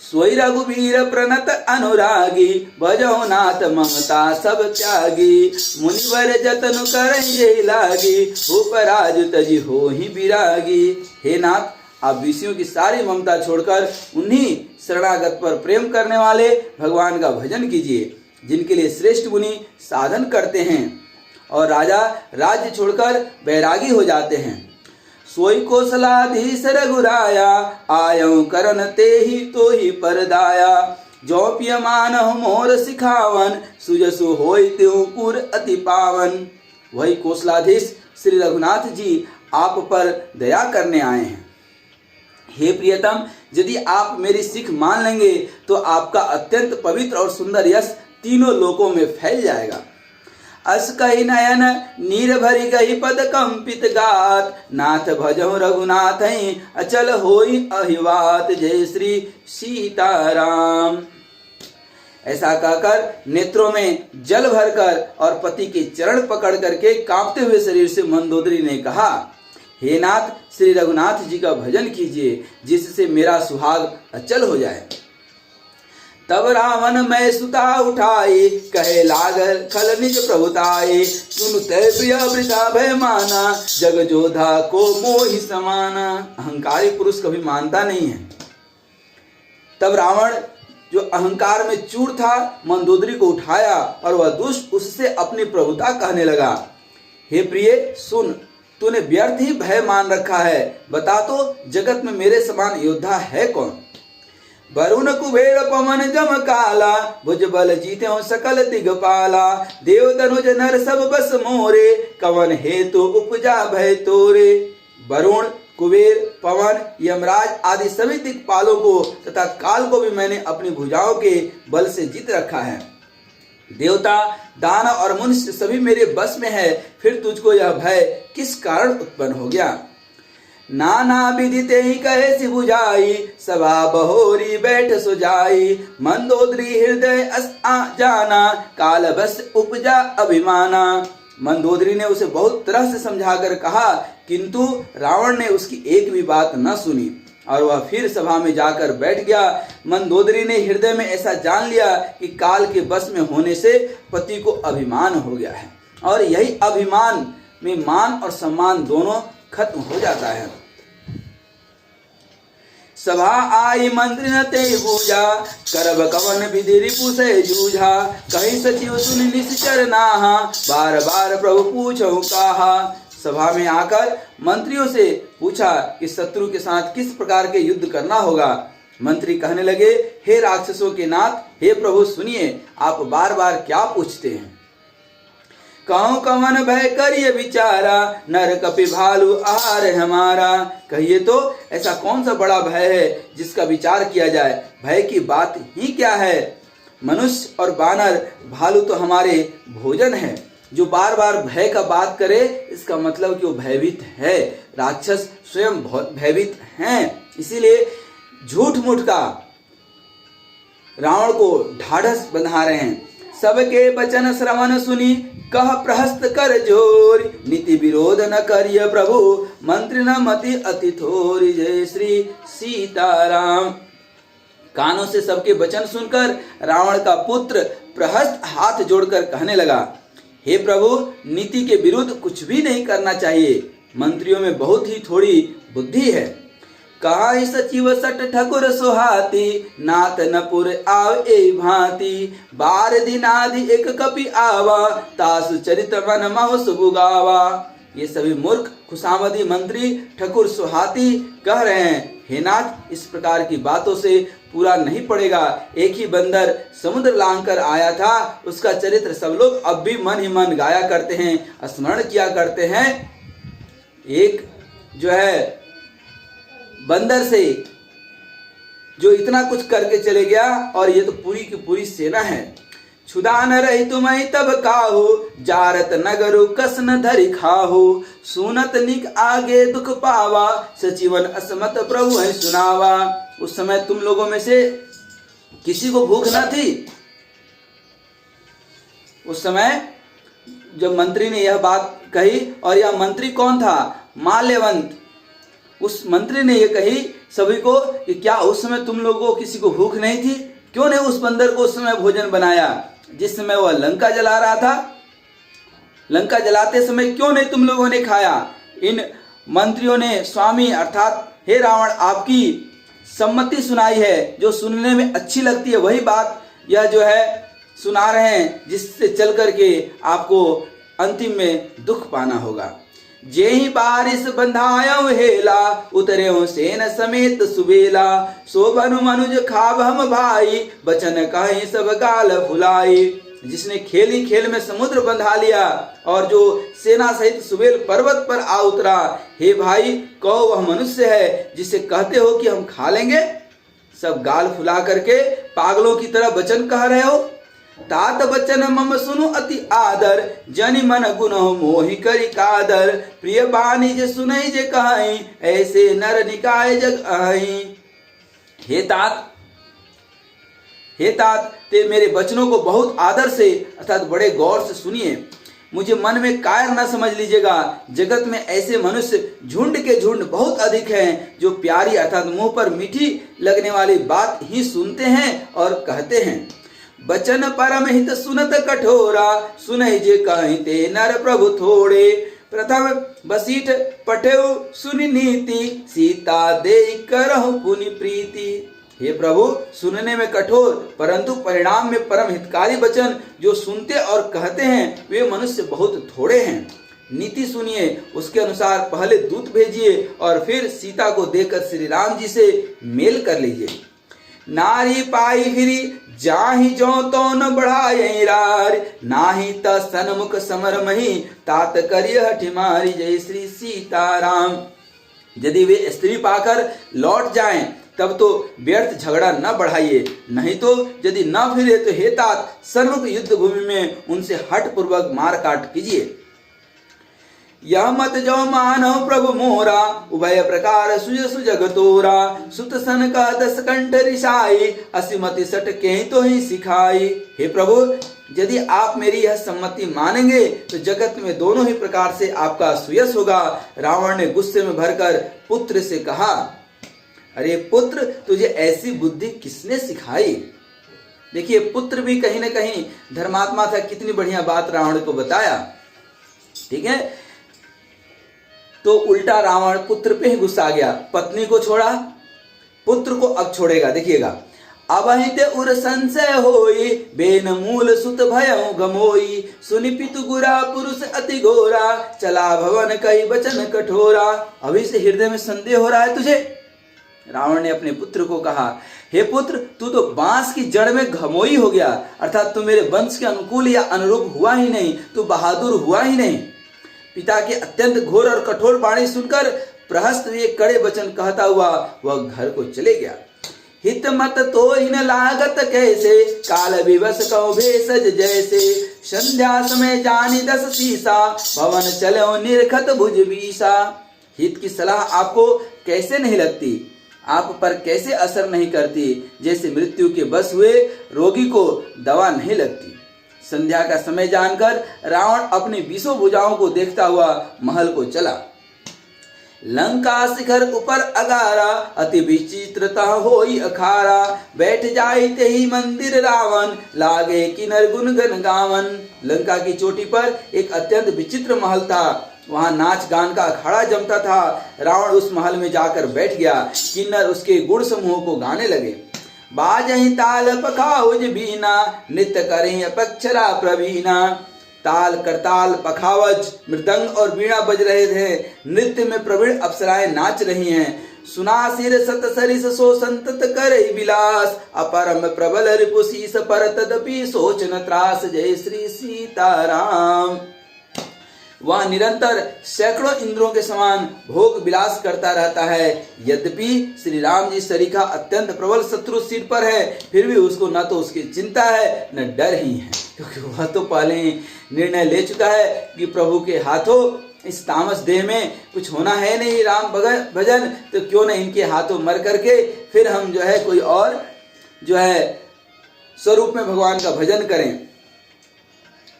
सोई रघुवीर प्रणत अनुरागी, भजो नाथ ममता सब त्यागी। मुनिवर जतन करेंगे लागी, भूपराज तजी हो ही विरागी। हे नाथ, आप विषयों की सारी ममता छोड़कर उन्हीं शरणागत पर प्रेम करने वाले भगवान का भजन कीजिए, जिनके लिए श्रेष्ठ मुनि साधन करते हैं और राजा राज्य छोड़कर बैरागी हो जाते हैं। सोई कौशलाधीश रघुराया, आयऊ करन ते ही तो ही परदाया। जो पियमान मोर सिखावन, सुजसु होय त्यों पुर अति पावन। वही कौशलाधीश श्री रघुनाथ जी आप पर दया करने आए हैं। हे प्रियतम, यदि आप मेरी सिख मान लेंगे तो आपका अत्यंत पवित्र और सुंदर यश तीनों लोकों में फैल जाएगा। अस कही नयन नीर भरी गई पद कंपित गात, नाथ भजहु रघुनाथ अचल होई अहिवात। जय श्री सीताराम। ऐसा कहकर नेत्रों में जल भरकर और पति के चरण पकड़ करके कांपते हुए शरीर से मंदोदरी ने कहा, हे नाथ, श्री रघुनाथ जी का भजन कीजिए जिससे मेरा सुहाग अचल हो जाए। तब रावण मैं सुता उठाई, कहे लागल खल निज प्रभुताई। सुनते प्रिय वृथा भय माना, जग जोधा को मोहि समाना। अहंकारी पुरुष कभी मानता नहीं है। तब रावण जो अहंकार में चूर था, मंदोदरी को उठाया और वह दुष्ट उससे अपनी प्रभुता कहने लगा। हे प्रिय, सुन, तूने व्यर्थ ही भय मान रखा है। बता तो, जगत में मेरे समान योद्धा है कौन? वरुण कुबेर पवन जम काला, भुज बल जीते सकल दिगपाला। देव तनुज नर सब बस मोरे, कवन हेतु उपजा भय तोरे। वरुण, कुबेर, पवन, यमराज आदि सभी दिक्पालों को तथा काल को भी मैंने अपनी भुजाओं के बल से जीत रखा है। देवता, दानव और मनुष्य सभी मेरे बस में है, फिर तुझको यह भय किस कारण उत्पन्न हो गया? नाना विधि ते ही कहे सि बुझाई, सभा बहोरी बैठ सुजाई। मंदोदरी हृदय जाना, काल बस उपजा अभिमाना। मंदोदरी ने उसे बहुत तरह से समझाकर कहा, किंतु रावण ने उसकी एक भी बात न सुनी और वह फिर सभा में जाकर बैठ गया। मंदोदरी ने हृदय में ऐसा जान लिया कि काल के बस में होने से पति को अभिमान हो गया है और यही अभिमान में मान और सम्मान दोनों खत्म हो जाता है। सभा आई मंत्री न ते पूजा, करब कवन विधि रिपु से जूझा। कहीं सचिव सुन निश्चर नाहा, बार बार प्रभु पूछो कहा। सभा में आकर मंत्रियों से पूछा कि शत्रु के साथ किस प्रकार के युद्ध करना होगा। मंत्री कहने लगे, हे राक्षसों के नाथ, हे प्रभु सुनिए, आप बार बार क्या पूछते हैं? कहूँ कमन भय करिए विचारा, नर कपि भालू आहार हमारा। कहिए तो ऐसा कौन सा बड़ा भय है जिसका विचार किया जाए? भय की बात ही क्या है? मनुष्य और बानर भालू तो हमारे भोजन है। जो बार बार भय का बात करे इसका मतलब कि वो भयभीत है। राक्षस स्वयं भयभीत हैं, इसीलिए झूठ मूठ का रावण को ढाढ़स बंधा रहे हैं। सबके वचन श्रवण सुनी, कह प्रहस्त कर जोर, नीति विरोध न करिय प्रभु, मंत्री न मति अति थोरी। जय श्री सीताराम। कानों से सबके वचन सुनकर रावण का पुत्र प्रहस्त हाथ जोड़कर कहने लगा, हे प्रभु, नीति के विरुद्ध कुछ भी नहीं करना चाहिए। मंत्रियों में बहुत ही थोड़ी बुद्धि है। कहा सचिव सट ठकुर सुहाती, नाथ नपुर आव ए भांति, बार दिनादि एक कपि आवा, तासु चरित मन महु सुबुगावा। ये सभी मूर्ख खुशामदी मंत्री ठकुर सुहाती कह रहे हैं, हे नाथ, इस प्रकार की बातों से पूरा नहीं पड़ेगा। एक ही बंदर समुद्र लांघकर आया था, उसका चरित्र सब लोग अब भी मन ही मन गाया करते हैं, स्मरण किया करते हैं। एक जो है बंदर से जो इतना कुछ करके चले गया, और ये तो पूरी की पूरी सेना है। छुदान रही तुम्हें तब काहू, जारत नगरु कसन धरि खाहू, सुनत निक आगे दुख पावा, सचिवन असमत प्रभु है सुनावा। उस समय तुम लोगों में से किसी को भूख न थी। उस समय जब मंत्री ने यह बात कही, और यह मंत्री कौन था? माल्यवंत। उस मंत्री ने यह कही सभी को कि क्या उस समय तुम लोगों को किसी को भूख नहीं थी? क्यों नहीं उस बंदर को उस समय भोजन बनाया जिस समय वह लंका जला रहा था? लंका जलाते समय क्यों नहीं तुम लोगों ने खाया? इन मंत्रियों ने स्वामी अर्थात हे रावण, आपकी सम्मति सुनाई है, जो सुनने में अच्छी लगती है वही बात यह जो है सुना रहे हैं, जिससे चल करके आपको अंतिम में दुख पाना होगा। जेहि बारिश बंधायो हेला, उतरे हो सेन समेत सुबेला, शोभनु मनुज खाब हम भाई, बचन कहीं सब गाल फुलाई। जिसने खेल ही खेल में समुद्र बंधा लिया और जो सेना सहित सुबेल पर्वत पर आ उतरा, हे भाई, कहो वह मनुष्य है जिसे कहते हो कि हम खा लेंगे? सब गाल फुला करके पागलों की तरह वचन कह रहे हो। तात बचन मम सुनु अति आदर, जनि मन गुनहु मोहि करि कादर, प्रिय बानी जे सुनई जे कहाई, ऐसे नर निकाय जग आई। हे तात, ते मेरे वचनों को बहुत आदर से अर्थात बड़े गौर से सुनिए। मुझे मन में कायर न समझ लीजिएगा। जगत में ऐसे मनुष्य झुंड के झुंड बहुत अधिक हैं, जो प्यारी अर्थात मुंह पर मीठी लगने वाली बात ही सुनते हैं और कहते हैं। बचन परम हित सुनत कठोरा, सुनई जे कहीं ते नर प्रभु थोड़े, प्रथम बसीठ पठेउ सुनि नीति, सीता दे करहु पुनि प्रीति। हे प्रभु, सुनने में कठोर परंतु परिणाम में परम हितकारी वचन जो सुनते और कहते हैं वे मनुष्य बहुत थोड़े हैं। नीति सुनिए, उसके अनुसार पहले दूत भेजिए और फिर सीता को देकर श्री राम जी से मेल कर लीजिए। नारी पाई फिरी जाहि जो तो न बढ़ाए रार, नाही त सन्मुख समर मही, तात करिय हठिमारी। जय श्री सीताराम। यदि वे स्त्री पाकर लौट जाएं तब तो व्यर्थ झगड़ा न बढ़ाइए, नहीं तो यदि न फिरे तो हे तात, सन्मुख युद्ध भूमि में उनसे हठ पूर्वक मार काट कीजिए। यह मत जो मानो प्रभु मोरा, उभय प्रकार सुज सुजग तोरा, सुत सन का दस कंठ रिसाई, असिमति सट के तो ही सिखाई। हे प्रभु, यदि आप मेरी यह सम्मति मानेंगे तो जगत में दोनों ही प्रकार से आपका सुयश होगा। रावण ने गुस्से में भरकर पुत्र से कहा, अरे पुत्र, तुझे ऐसी बुद्धि किसने सिखाई? देखिए, पुत्र भी कहीं ना कहीं धर्मात्मा था। कितनी बढ़िया बात रावण को बताया। ठीक है, तो उल्टा रावण पुत्र पे ही गुस्सा आ गया। पत्नी को छोड़ा, पुत्र को अब छोड़ेगा। देखिएगा, अबहिते उर संशय होई, बेन मूल सुत भयउ गमोई, सुनि पितु गुरा पुरुष अति घोरा, चला भवन कही वचन कठोरा। अभी से हृदय में संदेह हो रहा है तुझे, रावण ने अपने पुत्र को कहा, हे पुत्र, तू तो बांस की जड़ में घमोई हो गया, अर्थात तू मेरे वंश के अनुकूल या अनुरूप हुआ ही नहीं, तू बहादुर हुआ ही नहीं। पिता के अत्यंत घोर और कठोर वाणी सुनकर प्रहस्त हुए कड़े वचन कहता हुआ वह घर को चले गया। हित मत तो इन लागत कैसे, काल विवश कहो भेषज जैसे, संध्या समय जानी 10 सीसा, भवन चलो निरखत भुज बीसा। हित की सलाह आपको कैसे नहीं लगती, आप पर कैसे असर नहीं करती, जैसे मृत्यु के बस हुए रोगी को दवा नहीं लगती। संध्या का समय जानकर रावण अपनी 20 भुजाओं को देखता हुआ महल को चला। लंका शिखर ऊपर अगारा, अति विचित्रता होई अखारा, बैठ जाई ते ही मंदिर रावण, लागे किन्नर गुनगन गावन। लंका की चोटी पर एक अत्यंत विचित्र महल था, वहां नाच गान का अखाड़ा जमता था। रावण उस महल में जाकर बैठ गया। किन्नर उसके गुण समूह को गाने लगे। बाजहि ताल पखाउज बीना, नृत्य करें अपक्षरा प्रवीणा। ताल करताल पखावज मृदंग और वीणा बज रहे थे। नृत्य में प्रवीण अप्सराएं नाच रही हैं। सुना सिर सत सरिस सो संतत करे विलास, अपरम प्रबल रिपुशीस पर तदपि सोचन त्रास। जय श्री सीताराम। वह निरंतर सैकड़ों इंद्रों के समान भोग विलास करता रहता है। यद्यपि श्री राम जी सरीखा अत्यंत प्रबल शत्रु सिर पर है, फिर भी उसको न तो उसकी चिंता है न डर ही है, क्योंकि वह तो पहले ही निर्णय ले चुका है कि प्रभु के हाथों इस तामस देह में कुछ होना है नहीं राम भजन, तो क्यों न इनके हाथों मर करके फिर हम जो है कोई और जो है स्वरूप में भगवान का भजन करें।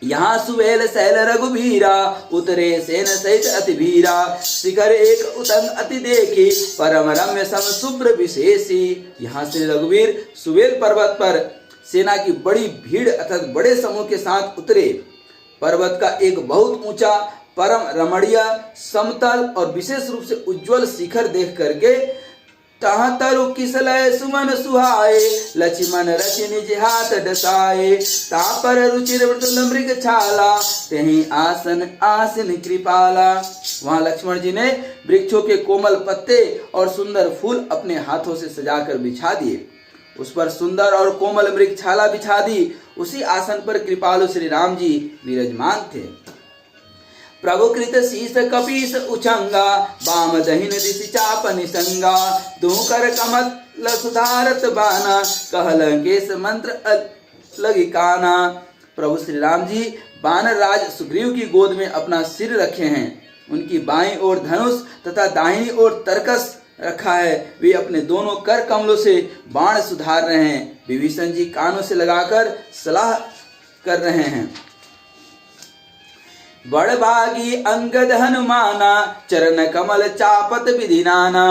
यहाँ सुबेल सैल रघुबीरा, उतरे सेन सहित अति भीरा। शिखर एक उतंग अति देखी, परम रम्य सम शुभ्र विशेषी। यहाँ श्री रघुवीर सुबेल पर्वत पर सेना की बड़ी भीड़ अर्थात बड़े समूह के साथ उतरे। पर्वत का एक बहुत ऊंचा परम रमणीय समतल और विशेष रूप से उज्जवल शिखर देख करके तहाँ तरु किसलय सुमन सुहाए, लक्ष्मण रचि निज हाथ डसाए। तापर रुचिर मृदुल मृग छाला, तेहि आसन आसन कृपाला। वहां लक्ष्मण जी ने वृक्षों के कोमल पत्ते और सुंदर फूल अपने हाथों से सजाकर बिछा दिए। उस पर सुंदर और कोमल मृग छाला बिछा दी। उसी आसन पर कृपालु श्री राम जी विराजमान थे। प्रभु कृत शीस कपीस उछंगा, बाम दहिन दिशि चाप निसंगा। तू कर कमल सुधारत बाना, कहल केस मंत्र लगी काना। प्रभु श्री राम जी बानर राज सुग्रीव की गोद में अपना सिर रखे हैं। उनकी बाईं ओर धनुष तथा दाहिनी ओर तरकस रखा है। वे अपने दोनों कर कमलों से बाण सुधार रहे हैं। विभीषण जी कानों से लगाकर सलाह कर रहे हैं। बड़भागी अंगद हनुमाना, चरण कमल चापत विधिनाना।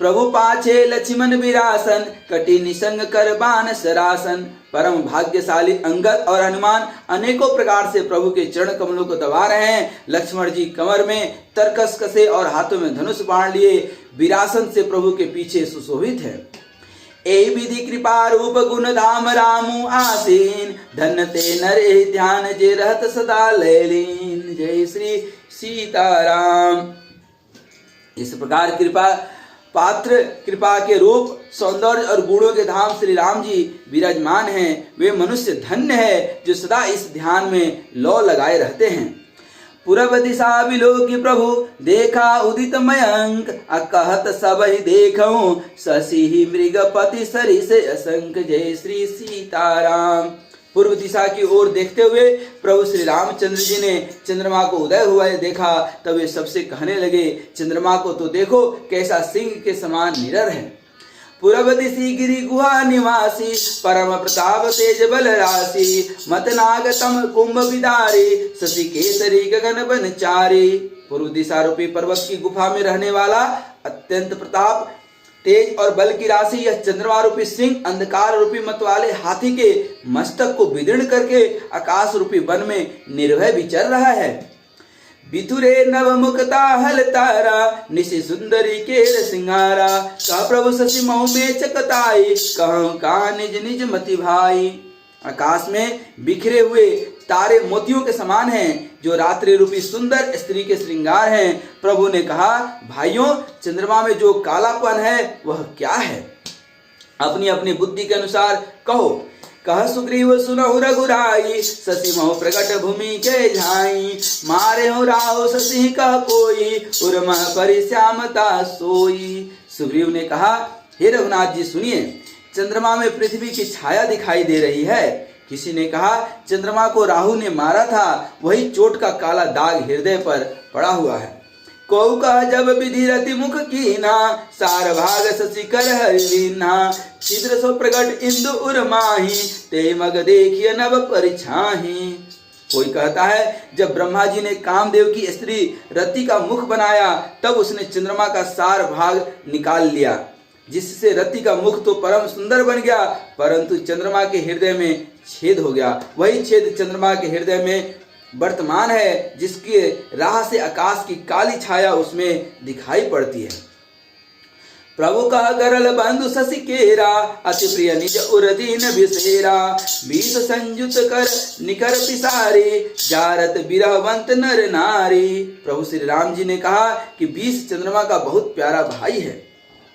प्रभु पाछे लक्ष्मण विरासन, कटी निसंग कर बाण सरासन। परम भाग्यशाली अंगद और हनुमान अनेकों प्रकार से प्रभु के चरण कमलों को दबा रहे हैं। लक्ष्मण जी कमर में तरकस कसे और हाथों में धनुष बाण लिए विरासन से प्रभु के पीछे सुशोभित है। ए विधि कृपा रूप गुण धाम रामु आसीन, धन ते नरे ध्यान जे रहत सदा लयलीन। जय श्री सीताराम। इस प्रकार कृपा पात्र कृपा के रूप सौंदर्य और गुणों के धाम श्री राम जी विराजमान हैं। वे मनुष्य धन्य है जो सदा इस ध्यान में लौ लगाए रहते हैं। पूर्व दिशा विलोकी प्रभु, देखा उदित मयंक। अकहत सब ही देखूं, शशि ही मृगपति सरिस असंक। जय श्री सीताराम। पूर्व दिशा की ओर देखते हुए प्रभु श्री रामचंद्र जी ने चंद्रमा को उदय हुआ देखा। तब वे सबसे कहने लगे, चंद्रमा को तो देखो कैसा सिंह के समान निडर है। पूर्व दिशि गिरि गुहा निवासी, परम प्रताप तेज बल राशि। मत नागतम कुंभ विदारी, शशि केसरी गगन बनचारी। पूर्व दिशा रूपी पर्वत की गुफा में रहने वाला अत्यंत प्रताप तेज और बल की राशि यह चंद्रमा रूपी सिंह अंधकार रूपी मत वाले हाथी के मस्तक को विदीर्ण करके आकाश रूपी वन में निर्भय विचर रहा है। बिथुरे नव मुक्ता हल तारा, निशि सुंदरी केर सिंगारा। कह प्रभु शशि महु में चकताई, कहूं कहा निज निज मति भाई। आकाश में बिखरे हुए तारे मोतियों के समान हैं, जो रात्रि रूपी सुंदर स्त्री के श्रृंगार हैं। प्रभु ने कहा, भाइयों, चंद्रमा में जो कालापन है वह क्या है? अपनी अपनी बुद्धि के अनुसार कहो। कह सुग्रीव सुनहु रघुराई, शशि महो प्रकट भूमि के झाई। मारे हो राहो शशि कह कोई, उर्म परि श्यामता सोई। सुग्रीव ने कहा, हे रघुनाथ जी सुनिए, चंद्रमा में पृथ्वी की छाया दिखाई दे रही है। किसी ने कहा, चंद्रमा को राहु ने मारा था, वही चोट का काला दाग हृदय पर पड़ा हुआ है। को कह जब विधि रति मुख कीना, सार भाग शशि कर हरिलीना। छिद्र सो प्रगट इंदु उर्माही, ते मग देखिए नभ परिछाही। कोई कहता है, जब ब्रह्मा जी ने कामदेव की स्त्री रति का मुख बनाया, तब उसने चंद्रमा का सार भाग निकाल लिया, जिससे रति का मुख तो परम सुंदर बन गया, परंतु चंद्रमा के हृदय में छेद हो गया। वही छेद चंद्रमा के हृदय में वर्तमान है, जिसके राह से आकाश की काली छाया उसमें दिखाई पड़ती है। प्रभु का गरल बंधु शशि केरा, अति प्रिय निज उर दीन बिसेरा। बीस संयुत कर निकर पिसारे, जारत बिरहवंत नर नारी। प्रभु श्री राम जी ने कहा कि 20 चंद्रमा का बहुत प्यारा भाई है,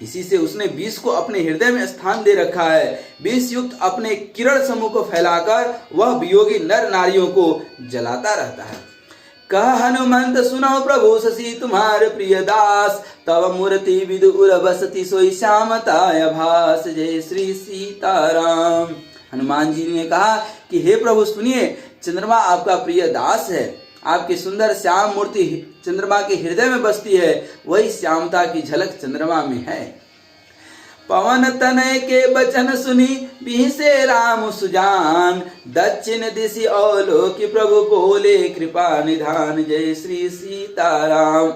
इसी से उसने 20 को अपने हृदय में स्थान दे रखा है। 20 युक्त अपने किरण समूह को फैलाकर वह वियोगी नर नारियों को जलाता रहता है। कह हनुमंत सुनो प्रभु शशि तुम्हारे प्रिय दास, तब मूर्ति विदुर बसती सोई श्यामताय भास। जय श्री सीताराम। हनुमान जी ने कहा कि हे प्रभु सुनिए, चंद्रमा आपका प्रिय दास है, आपकी सुंदर श्याम मूर्ति चंद्रमा के हृदय में बसती है, वही श्यामता की झलक चंद्रमा में है। पवन तनय के बचन सुनी, बीसे राम सुजान। दक्षिण दिशि अवलोकि प्रभु बोले, कृपा निधान। जय श्री सीताराम।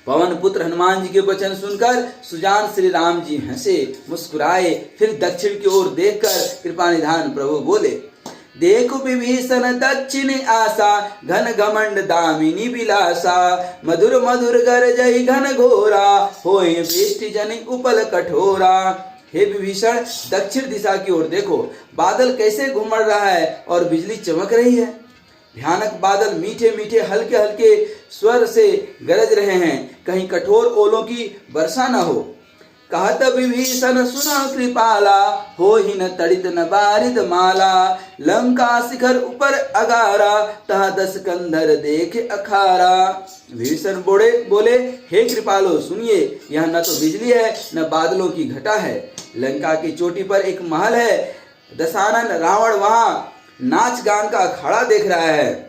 पवन पुत्र हनुमान जी के वचन सुनकर सुजान श्री राम जी हंसे, मुस्कुराए, फिर दक्षिण की ओर देखकर कृपा निधान प्रभु बोले। देखो विभीषण दक्षिण आशा, घन घमंड दामिनी विलासा। मधुर मधुर गरजई घन घोरा, होय वृष्टि जनि उपल कठोरा। हे विभीषण, दक्षिण दिशा की ओर देखो, बादल कैसे घुमड़ रहा है और बिजली चमक रही है। भयानक बादल मीठे मीठे हल्के हल्के स्वर से गरज रहे हैं, कहीं कठोर ओलों की वर्षा न हो। कहत विभीषण सुना कृपाला, होहि न तड़ित न बारिद माला। लंका शिखर ऊपर अगारा, तह 10 कंधर देखे अखारा। विभीषण बोले, हे कृपालो सुनिए, यह न तो बिजली है न बादलों की घटा है। लंका की चोटी पर एक महल है, दशानन रावण वहां नाच गान का अखाड़ा देख रहा है।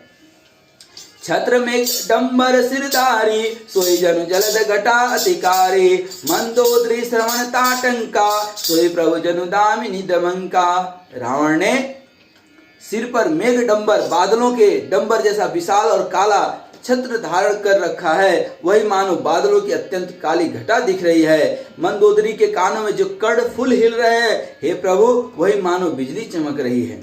छत्र में डंबर सिरधारी, सोई जनु जलद घटा अधिकारी। मंदोदरी श्रवण ताटंका, सोई प्रभु जनु दामिनी दमंका। रावण ने सिर पर मेघ डंबर, बादलों के डंबर जैसा विशाल और काला छत्र धारण कर रखा है, वही मानो बादलों की अत्यंत काली घटा दिख रही है। मंदोदरी के कानों में जो कर्ण फूल हिल रहे हैं, हे प्रभु, वही मानो बिजली चमक रही है।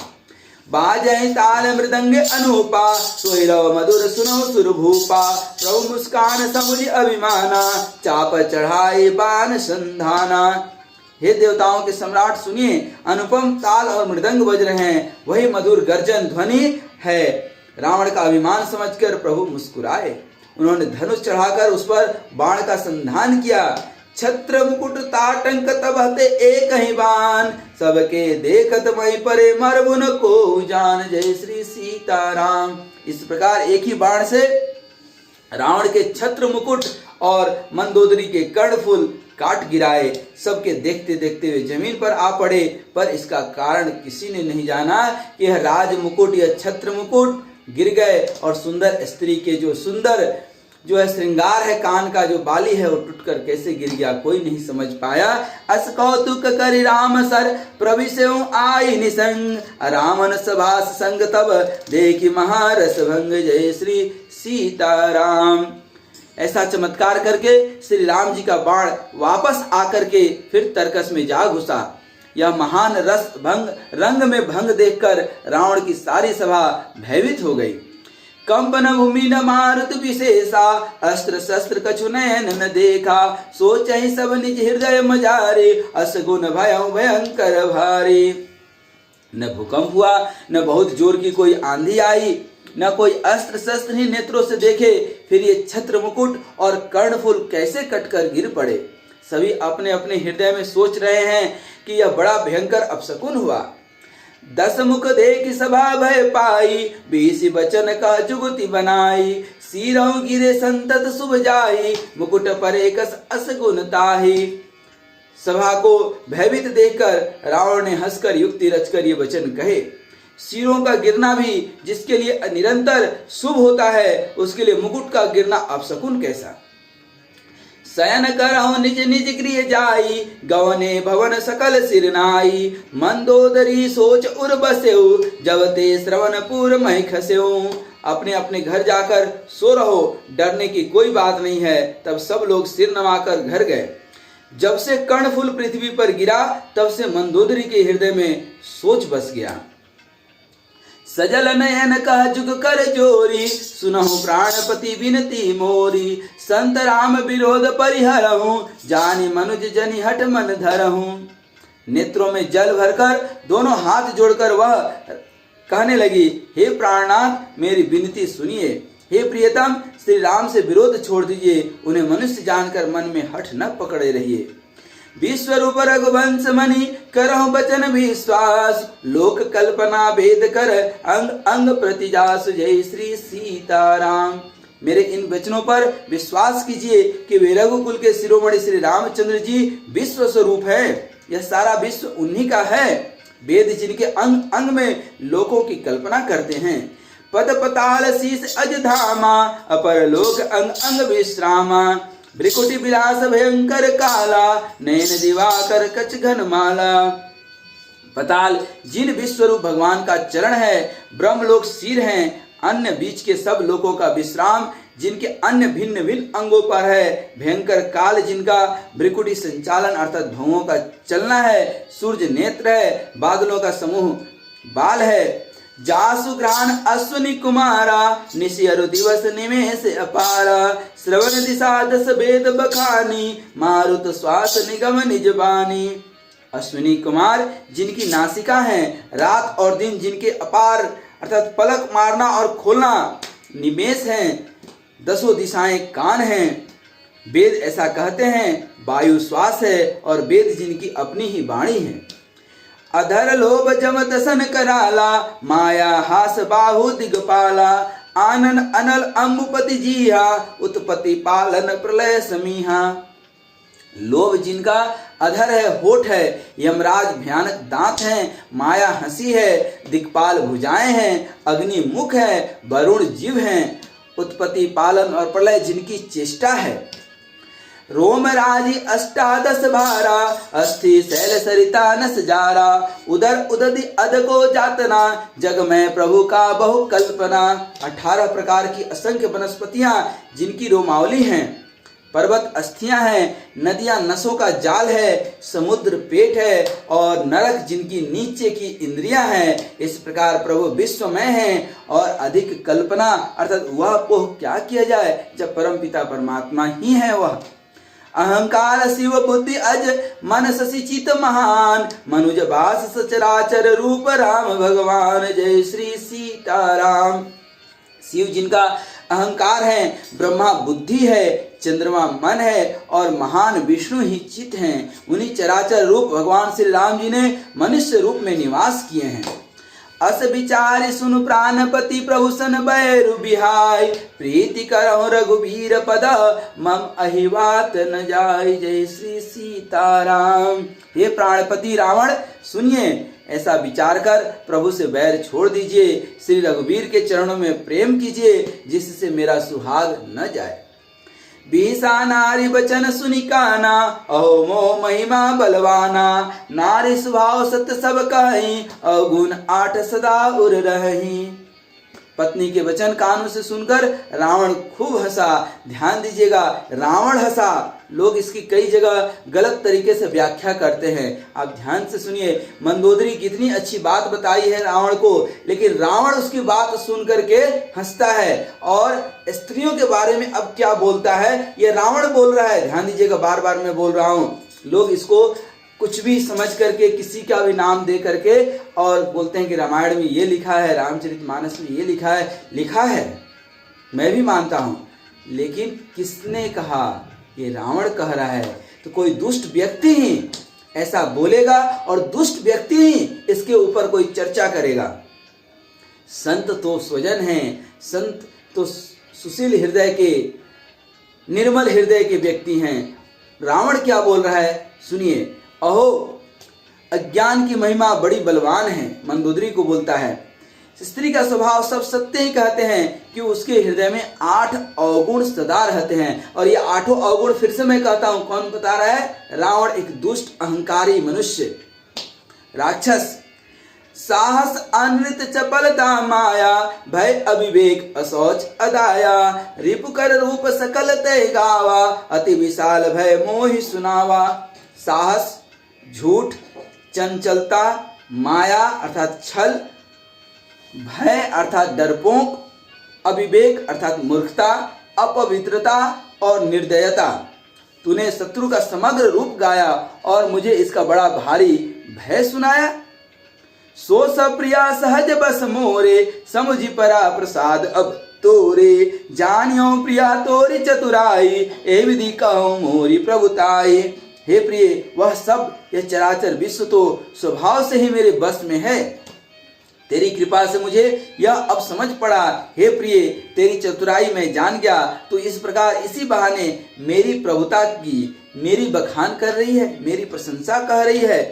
बाजै ताल मृदंग अनूपा, सोई रव मधुर सुनो सुरभूपा। प्रभु मुस्कान समुझ अभिमाना, चाप चढ़ाई बाण संधाना। हे देवताओं के सम्राट सुनिए, अनुपम ताल और मृदंग बज रहे हैं, वही मधुर गर्जन ध्वनि है। रावण का अभिमान समझकर प्रभु मुस्कुराए, उन्होंने धनुष चढ़ाकर उस पर बाण का संधान किया। छत्र मुकुट ताटंक तबहते एक ही बाण, सबके देखत मई परे मरबुन को जान। जय श्री सीताराम। इस प्रकार एक ही बाण से रावण के छत्र मुकुट और मंदोदरी के कर्णफूल काट गिराए, सबके देखते देखते वे जमीन पर आ पड़े। पर इसका कारण किसी ने नहीं जाना कि यह राज मुकुट या छत्र मुकुट गिर गए और सुंदर स्त्री के जो है श्रृंगार है, कान का जो बाली है, वो टूटकर कैसे गिर गया, कोई नहीं समझ पाया। अस कौतुक करि राम सर, प्रविशेउ आई निसंग। रामन सभास संग तब, देखि महारस भंग। जय श्री सीताराम। ऐसा चमत्कार करके श्री राम जी का बाण वापस आकर के फिर तरकस में जा घुसा। यह महान रस भंग रंग में भंग देखकर रावण की सारी सभा भयभीत हो गई। कंपन भूमि न मारुत विशेषा, अस्त्र शस्त्र कछु नयन न देखा। सोचहि सब निज हृदय मजारे, असगुन भयं भयंकर भारी। न भूकंप हुआ, न बहुत जोर की कोई आंधी आई, न कोई अस्त्र शस्त्र ही नेत्रों से देखे। फिर ये छत्र मुकुट और कर्णफूल कैसे कटकर गिर पड़े। सभी अपने अपने हृदय में सोच रहे हैं कि यह बड़ा भयंकर अपशकुन हुआ। 10 मुख देख सभा भय पाई, 20 बचन का जुगति बनाई। सिरों गिरे संतत शुभ जाई, मुकुट परे कस असगुन ताही। सभा को भयभीत देखकर रावण ने हंसकर युक्ति रचकर ये वचन कहे। सिरों का गिरना भी जिसके लिए निरंतर शुभ होता है, उसके लिए मुकुट का गिरना अपशकुन कैसा। शयन करहु निज निज गृह जाई, गवने भवन सकल सिरनाई। मंदोदरी सोच उर बसेऊ, जब ते श्रवणपुर मह खसेऊ। अपने अपने घर जाकर सो रहो, डरने की कोई बात नहीं है। तब सब लोग सिर नवाकर घर गए। जब से कर्णफूल पृथ्वी पर गिरा, तब से मंदोदरी के हृदय में सोच बस गया। सजल नयन कह जुग कर जोरी, सुनहु प्राणपति विनती मोरी। संत राम विरोध परिहरहूं, जानि मनुज जनि हट मन धरहूं। नेत्रों में जल भरकर दोनों हाथ जोड़कर वह कहने लगी, हे प्राणनाथ मेरी विनती सुनिए। हे प्रियतम, श्री राम से विरोध छोड़ दीजिए, उन्हें मनुष्य जानकर मन में हठ न पकड़े रहिए। विश्वरूप रघुवंश मणि करहु बचन विश्वास, लोक कल्पना भेद कर अंग अंग प्रतिजास। जय श्री सीताराम। मेरे इन वचनों पर विश्वास कीजिए कि वे रघुकुल के शिरोमणि श्री रामचंद्र जी विश्व स्वरूप है। यह सारा विश्व उन्हीं का है। वेद जिनके अंग अंग में लोकों की कल्पना करते हैं। पद पताल शीस अज धामा, अपर लोक अंग अंग विश्रामा। भ्रिकुटी विलास भयंकर काला, नयन दिवाकर कच घन माला। पताल जिन विश्वरूप भगवान का चरण है, ब्रह्मलोक सिर हैं, अन्य बीच के सब लोकों का विश्राम जिनके अन्य भिन्न भिन्न अंगों पर है। भयंकर काल जिनका भ्रिकुटी संचालन अर्थात भवों का चलना है। सूर्य नेत्र है, बादलों का समूह बाल है। जासु घ्राण अश्विनी कुमारा, निशियरु दिवस निमेष अपारा। श्रवण दिशा दस वेद बखानी, मारुत श्वास निगम निज बानी। अश्विनी कुमार जिनकी नासिका है, रात और दिन जिनके अपार अर्थात पलक मारना और खोलना निमेष हैं। 10 दिशाएं कान हैं। वेद ऐसा कहते हैं। वायु श्वास है और वेद जिनकी अपनी ही वाणी है। अधर लोभ जम दसन कराला, माया हास बाहु दिगपाला। आनन अनल अम्बुपति जीहा, उत्पत्ति पालन प्रलय समीहा। लोभ जिनका अधर है, होठ है, यमराज भयानक दांत हैं, माया हंसी है, दिक्पाल भुजाएं हैं, अग्नि मुख है, वरुण जीव हैं, उत्पत्ति पालन और प्रलय जिनकी चेष्टा है। रोम राजी अष्टादश भारा, अस्थि शैल सरिता नस जारा। उदर उदधि अध को जातना, जग में प्रभु का बहु कल्पना। 18 प्रकार की असंख्य वनस्पतियां जिनकी रोमावली हैं। पर्वत अस्थियां हैं, नदियां नसों का जाल है, समुद्र पेट है और नरक जिनकी नीचे की इंद्रियां हैं। इस प्रकार प्रभु विश्वमय हैं और अधिक कल्पना अर्थात वह पोह क्या किया जाए जब परम पिता परमात्मा ही है वह। अहंकार शिव बुद्धि अज मन शशि चित महान, मनुज भास सचराचर रूप राम भगवान। जय श्री सीताराम। शिव जिनका अहंकार है, ब्रह्मा बुद्धि है, चंद्रमा मन है और महान विष्णु ही चित हैं। उन्हीं चराचर रूप भगवान श्री राम जी ने मनुष्य रूप में निवास किए हैं। अस विचार सुन प्राणपति प्रभु सन बैरु बिहाय, प्रीति करहु रघुबीर पद मम अहिवात न जाय। जय श्री सीताराम। हे प्राणपति रावण सुनिए, ऐसा विचार कर प्रभु से बैर छोड़ दीजिए। श्री रघुबीर के चरणों में प्रेम कीजिए जिससे मेरा सुहाग न जाए। बीसा नारी बचन सुनि काना, अहो मोह महिमा बलवाना। नारी स्वभाव सत्य सब कहीं, अवगुण 8 सदा उर रही। पत्नी के वचन कानों से सुनकर रावण खूब हंसा। ध्यान दीजिएगा, रावण हंसा। लोग इसकी कई जगह गलत तरीके से व्याख्या करते हैं। आप ध्यान से सुनिए, मंदोदरी कितनी अच्छी बात बताई है रावण को, लेकिन रावण उसकी बात सुन करके हंसता है। और स्त्रियों के बारे में अब क्या बोलता है, ये रावण बोल रहा है। ध्यान दीजिएगा, बार बार मैं बोल रहा हूँ। लोग इसको कुछ भी समझ करके किसी का भी नाम दे करके और बोलते हैं कि रामायण में ये लिखा है, रामचरितमानस में ये लिखा है, मैं भी मानता हूं, लेकिन किसने कहा? ये रावण कह रहा है। तो कोई दुष्ट व्यक्ति ही ऐसा बोलेगा और दुष्ट व्यक्ति ही इसके ऊपर कोई चर्चा करेगा। संत तो स्वजन हैं, संत तो सुशील हृदय के, निर्मल हृदय के व्यक्ति हैं। रावण क्या बोल रहा है सुनिए। अहो अज्ञान की महिमा बड़ी बलवान है, मंदोदरी को बोलता है। स्त्री का स्वभाव सब सत्य ही कहते हैं कि उसके हृदय में 8 अवगुण सदा रहते हैं। और ये 8 अवगुण फिर से मैं कहता हूं, कौन बता रहा है? रावण एक दुष्ट अहंकारी मनुष्य, राक्षस। साहस अनृत चपलता माया, भय अविवेक अशौच अदाया, रिपुकर रूप सकल तय गावा, अति विशाल भय मोहि सुनावा। साहस झूठ, चंचलता, माया अर्थात छल, भय अर्थात डरपोक, अविवेक अर्थात मूर्खता, अपवित्रता और निर्दयता। तूने शत्रु का समग्र रूप गाया और मुझे इसका बड़ा भारी भय सुनाया। सो सप्रिया सहज बस मोरे, समुझी परा प्रसाद अब तोरे, जानियो प्रिया तोरी चतुराई, ए विधि कहूं मोरी प्रभुताई। हे प्रिय, वह सब यह चराचर विश्व तो स्वभाव से ही मेरे बस में है। तेरी कृपा से मुझे यह अब समझ पड़ा। हे प्रिय, तेरी चतुराई मैं जान गया। तो इस प्रकार इसी बहाने मेरी प्रभुता की मेरी बखान कर रही है, मेरी प्रशंसा कह रही है।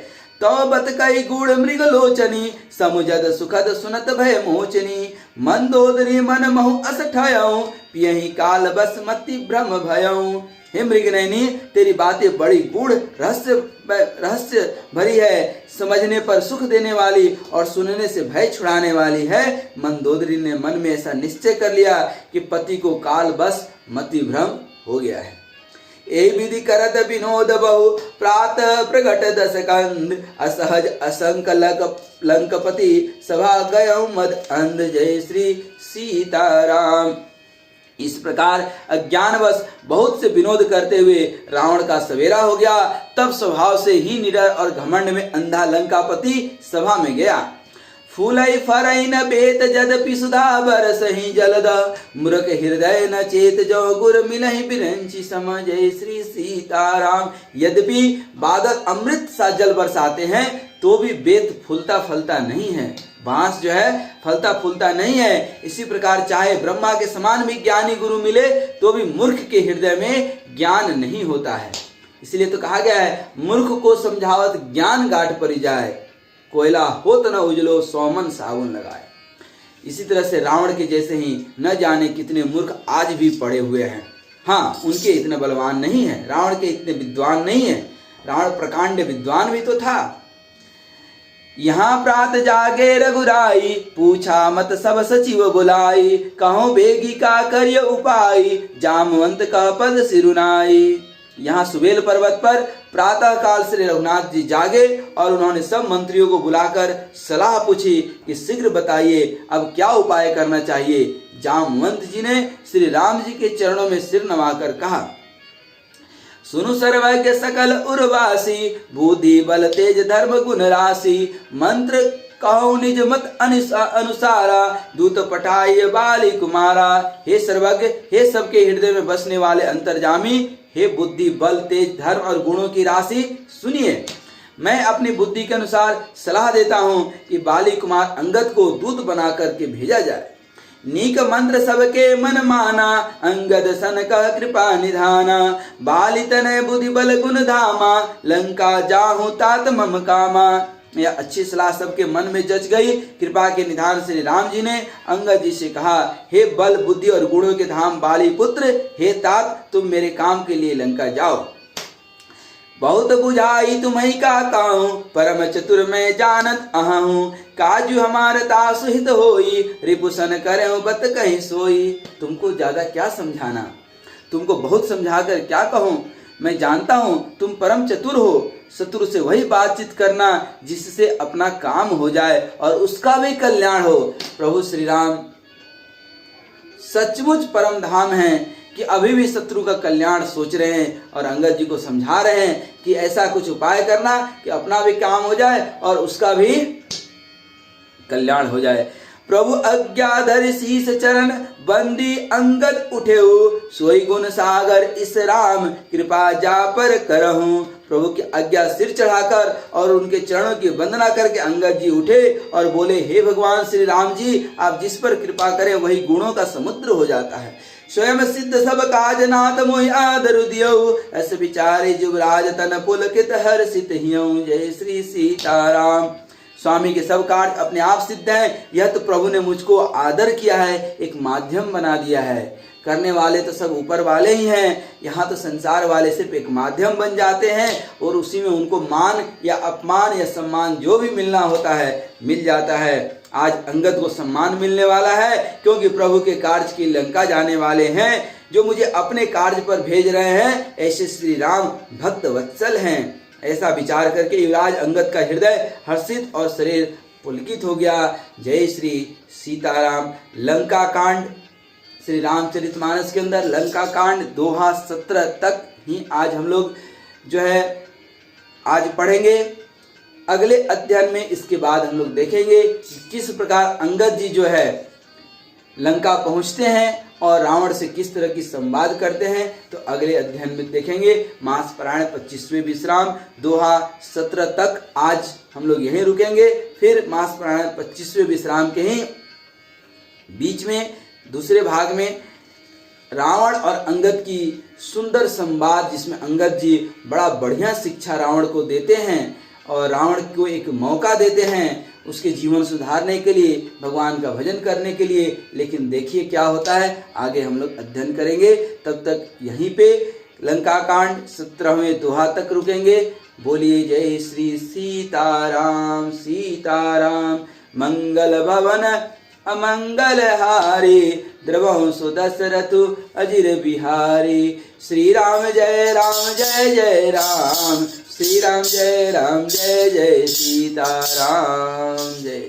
तो बत कई गुण मृग लोचनी, समुजद सुखद सुनत भय मोचनी, मंदोदरी मन महु अस ठयऊ, पियहि काल बस मति भ्रम भयऊ। हे मृगनयनी, तेरी बातें बड़ी गूढ़ रहस्य भरी है, समझने पर सुख देने वाली और सुनने से भय छुड़ाने वाली है। मंदोदरी ने मन में ऐसा निश्चय कर लिया कि पति को काल बस मति भ्रम हो गया है। ए विधि करत विनोद बहु, प्रात प्रगट दस कंद, असहज असंक लंकपति, सभा गयौ मद अंध। जय श्री सीताराम। इस प्रकार अज्ञानवश बहुत से विनोद करते हुए रावण का सवेरा हो गया। तब स्वभाव से ही निडर और घमंड में अंधा लंकापति सभा में गया। फूलई फरई न बेत जदपि सुधा बरसहि जलद, मूर्ख हृदय न चेत जो गुर मिलहि बिरंचि सम। जय श्री सीताराम। यद्यपि बादल अमृत सा जल बरसाते हैं तो भी बेत फूलता फलता नहीं है, बांस जो है फलता फूलता नहीं है। इसी प्रकार चाहे ब्रह्मा के समान भी ज्ञानी गुरु मिले तो भी मूर्ख के हृदय में ज्ञान नहीं होता है। इसलिए तो कहा गया है, मूर्ख को समझावत ज्ञान गाठ परी जाए, कोयला होत न उजलो सौमन साबुन लगाए। इसी तरह से रावण के जैसे ही न जाने कितने मूर्ख आज भी पड़े हुए हैं। हाँ, उनके इतने बलवान नहीं है, रावण के इतने विद्वान नहीं है। रावण प्रकांड विद्वान भी तो था। यहाँ प्रात जागे रघुराई, पूछा मत सब सचिव बुलाई, कहो बेगी का करिय उपाय, जामवंत का पद सिरुनाई। यहाँ सुबेल पर्वत पर प्रातः काल श्री रघुनाथ जी जागे और उन्होंने सब मंत्रियों को बुलाकर सलाह पूछी कि शीघ्र बताइए अब क्या उपाय करना चाहिए। जामवंत जी ने श्री राम जी के चरणों में सिर नवाकर कहा, सुनु सर्वज्ञ सकल उर्वासी, बुद्धि बल तेज धर्म गुण राशि, मंत्र कहो निज मत अनुसारा, दूत पठाय बाली कुमारा। हे सर्वज्ञ, हे सबके हृदय में बसने वाले अंतर्जामी, हे बुद्धि बल तेज धर्म और गुणों की राशि, सुनिए। मैं अपनी बुद्धि के अनुसार सलाह देता हूँ कि बाली कुमार अंगद को दूत बना करके भेजा जाए। नीक मंत्र सबके मन माना, अंगद सन का कृपा निधाना, बाली तनय बुद्धि बल गुण धामा, लंका जाहू तात मम कामा। यह अच्छी सलाह सबके मन में जच गई। कृपा के निधान श्री राम जी ने अंगद जी से कहा, हे बल बुद्धि और गुणों के धाम बाली पुत्र, हे तात, तुम मेरे काम के लिए लंका जाओ। बहुत बुझाई तुम्हें का ताऊं, परम चतुर मैं जानत अहूं, काजू हमार तासु हित होई, रिपुसन करे बत कहीं सोई। तुमको ज्यादा क्या समझाना, तुमको बहुत समझाकर क्या कहूं। मैं जानता हूं तुम परम चतुर हो। शत्रु से वही बातचीत करना जिससे अपना काम हो जाए और उसका भी कल्याण हो। प्रभु श्री राम सचमुच परम धाम है। कि अभी भी शत्रु का कल्याण सोच रहे हैं और अंगद जी को समझा रहे हैं कि ऐसा कुछ उपाय करना कि अपना भी काम हो जाए और उसका भी कल्याण हो जाए। प्रभु आज्ञाधर शीस चरण बंदी अंगद उठेऊ, सोई गुण सागर इस राम कृपा जा पर करहूं। प्रभु की आज्ञा सिर चढ़ाकर और उनके चरणों की वंदना करके अंगद जी उठे और बोले, हे भगवान श्री राम जी, आप जिस पर कृपा करें वही गुणों का समुद्र हो जाता है। स्वयं सिद्ध सब काज नाथ मोहि आदर दियौ, ऐसे विचारे जुबराज तन पुलकित हर्षित हियौ। जय श्री सीताराम। स्वामी के सब कार्य अपने आप सिद्ध हैं। यह तो प्रभु ने मुझको आदर किया है, एक माध्यम बना दिया है। करने वाले तो सब ऊपर वाले ही हैं, यहाँ तो संसार वाले सिर्फ एक माध्यम बन जाते हैं और उसी में उनको मान या अपमान या सम्मान जो भी मिलना होता है मिल जाता है। आज अंगद को सम्मान मिलने वाला है क्योंकि प्रभु के कार्य की लंका जाने वाले हैं, जो मुझे अपने कार्य पर भेज रहे हैं। ऐसे श्री राम भक्त वत्सल हैं। ऐसा विचार करके युवराज अंगद का हृदय हर्षित और शरीर पुलकित हो गया। जय श्री सीताराम। लंका कांड श्री रामचरितमानस के अंदर लंका कांड दोहा 17 तक ही आज हम लोग जो है आज पढ़ेंगे। अगले अध्ययन में इसके बाद हम लोग देखेंगे कि किस प्रकार अंगद जी जो है लंका पहुंचते हैं और रावण से किस तरह की संवाद करते हैं, तो अगले अध्ययन में देखेंगे। मास पारायण 25वें विश्राम दोहा 17 तक आज हम लोग यहीं रुकेंगे। फिर मास पारायण 25वें विश्राम के ही बीच में दूसरे भाग में रावण और अंगद की सुंदर संवाद, जिसमें अंगद जी बड़ा बढ़िया शिक्षा रावण को देते हैं और रावण को एक मौका देते हैं उसके जीवन सुधारने के लिए, भगवान का भजन करने के लिए। लेकिन देखिए क्या होता है, आगे हम लोग अध्ययन करेंगे। तब तक यहीं पे लंका कांड 17वें दोहा तक रुकेंगे। बोलिए जय श्री सीताराम। सीताराम मंगल भवन अमंगल हारी, द्रवहु सुदशरथु अजिर बिहारी। श्री राम जय जय राम, श्री राम जय जय सीताराम। जय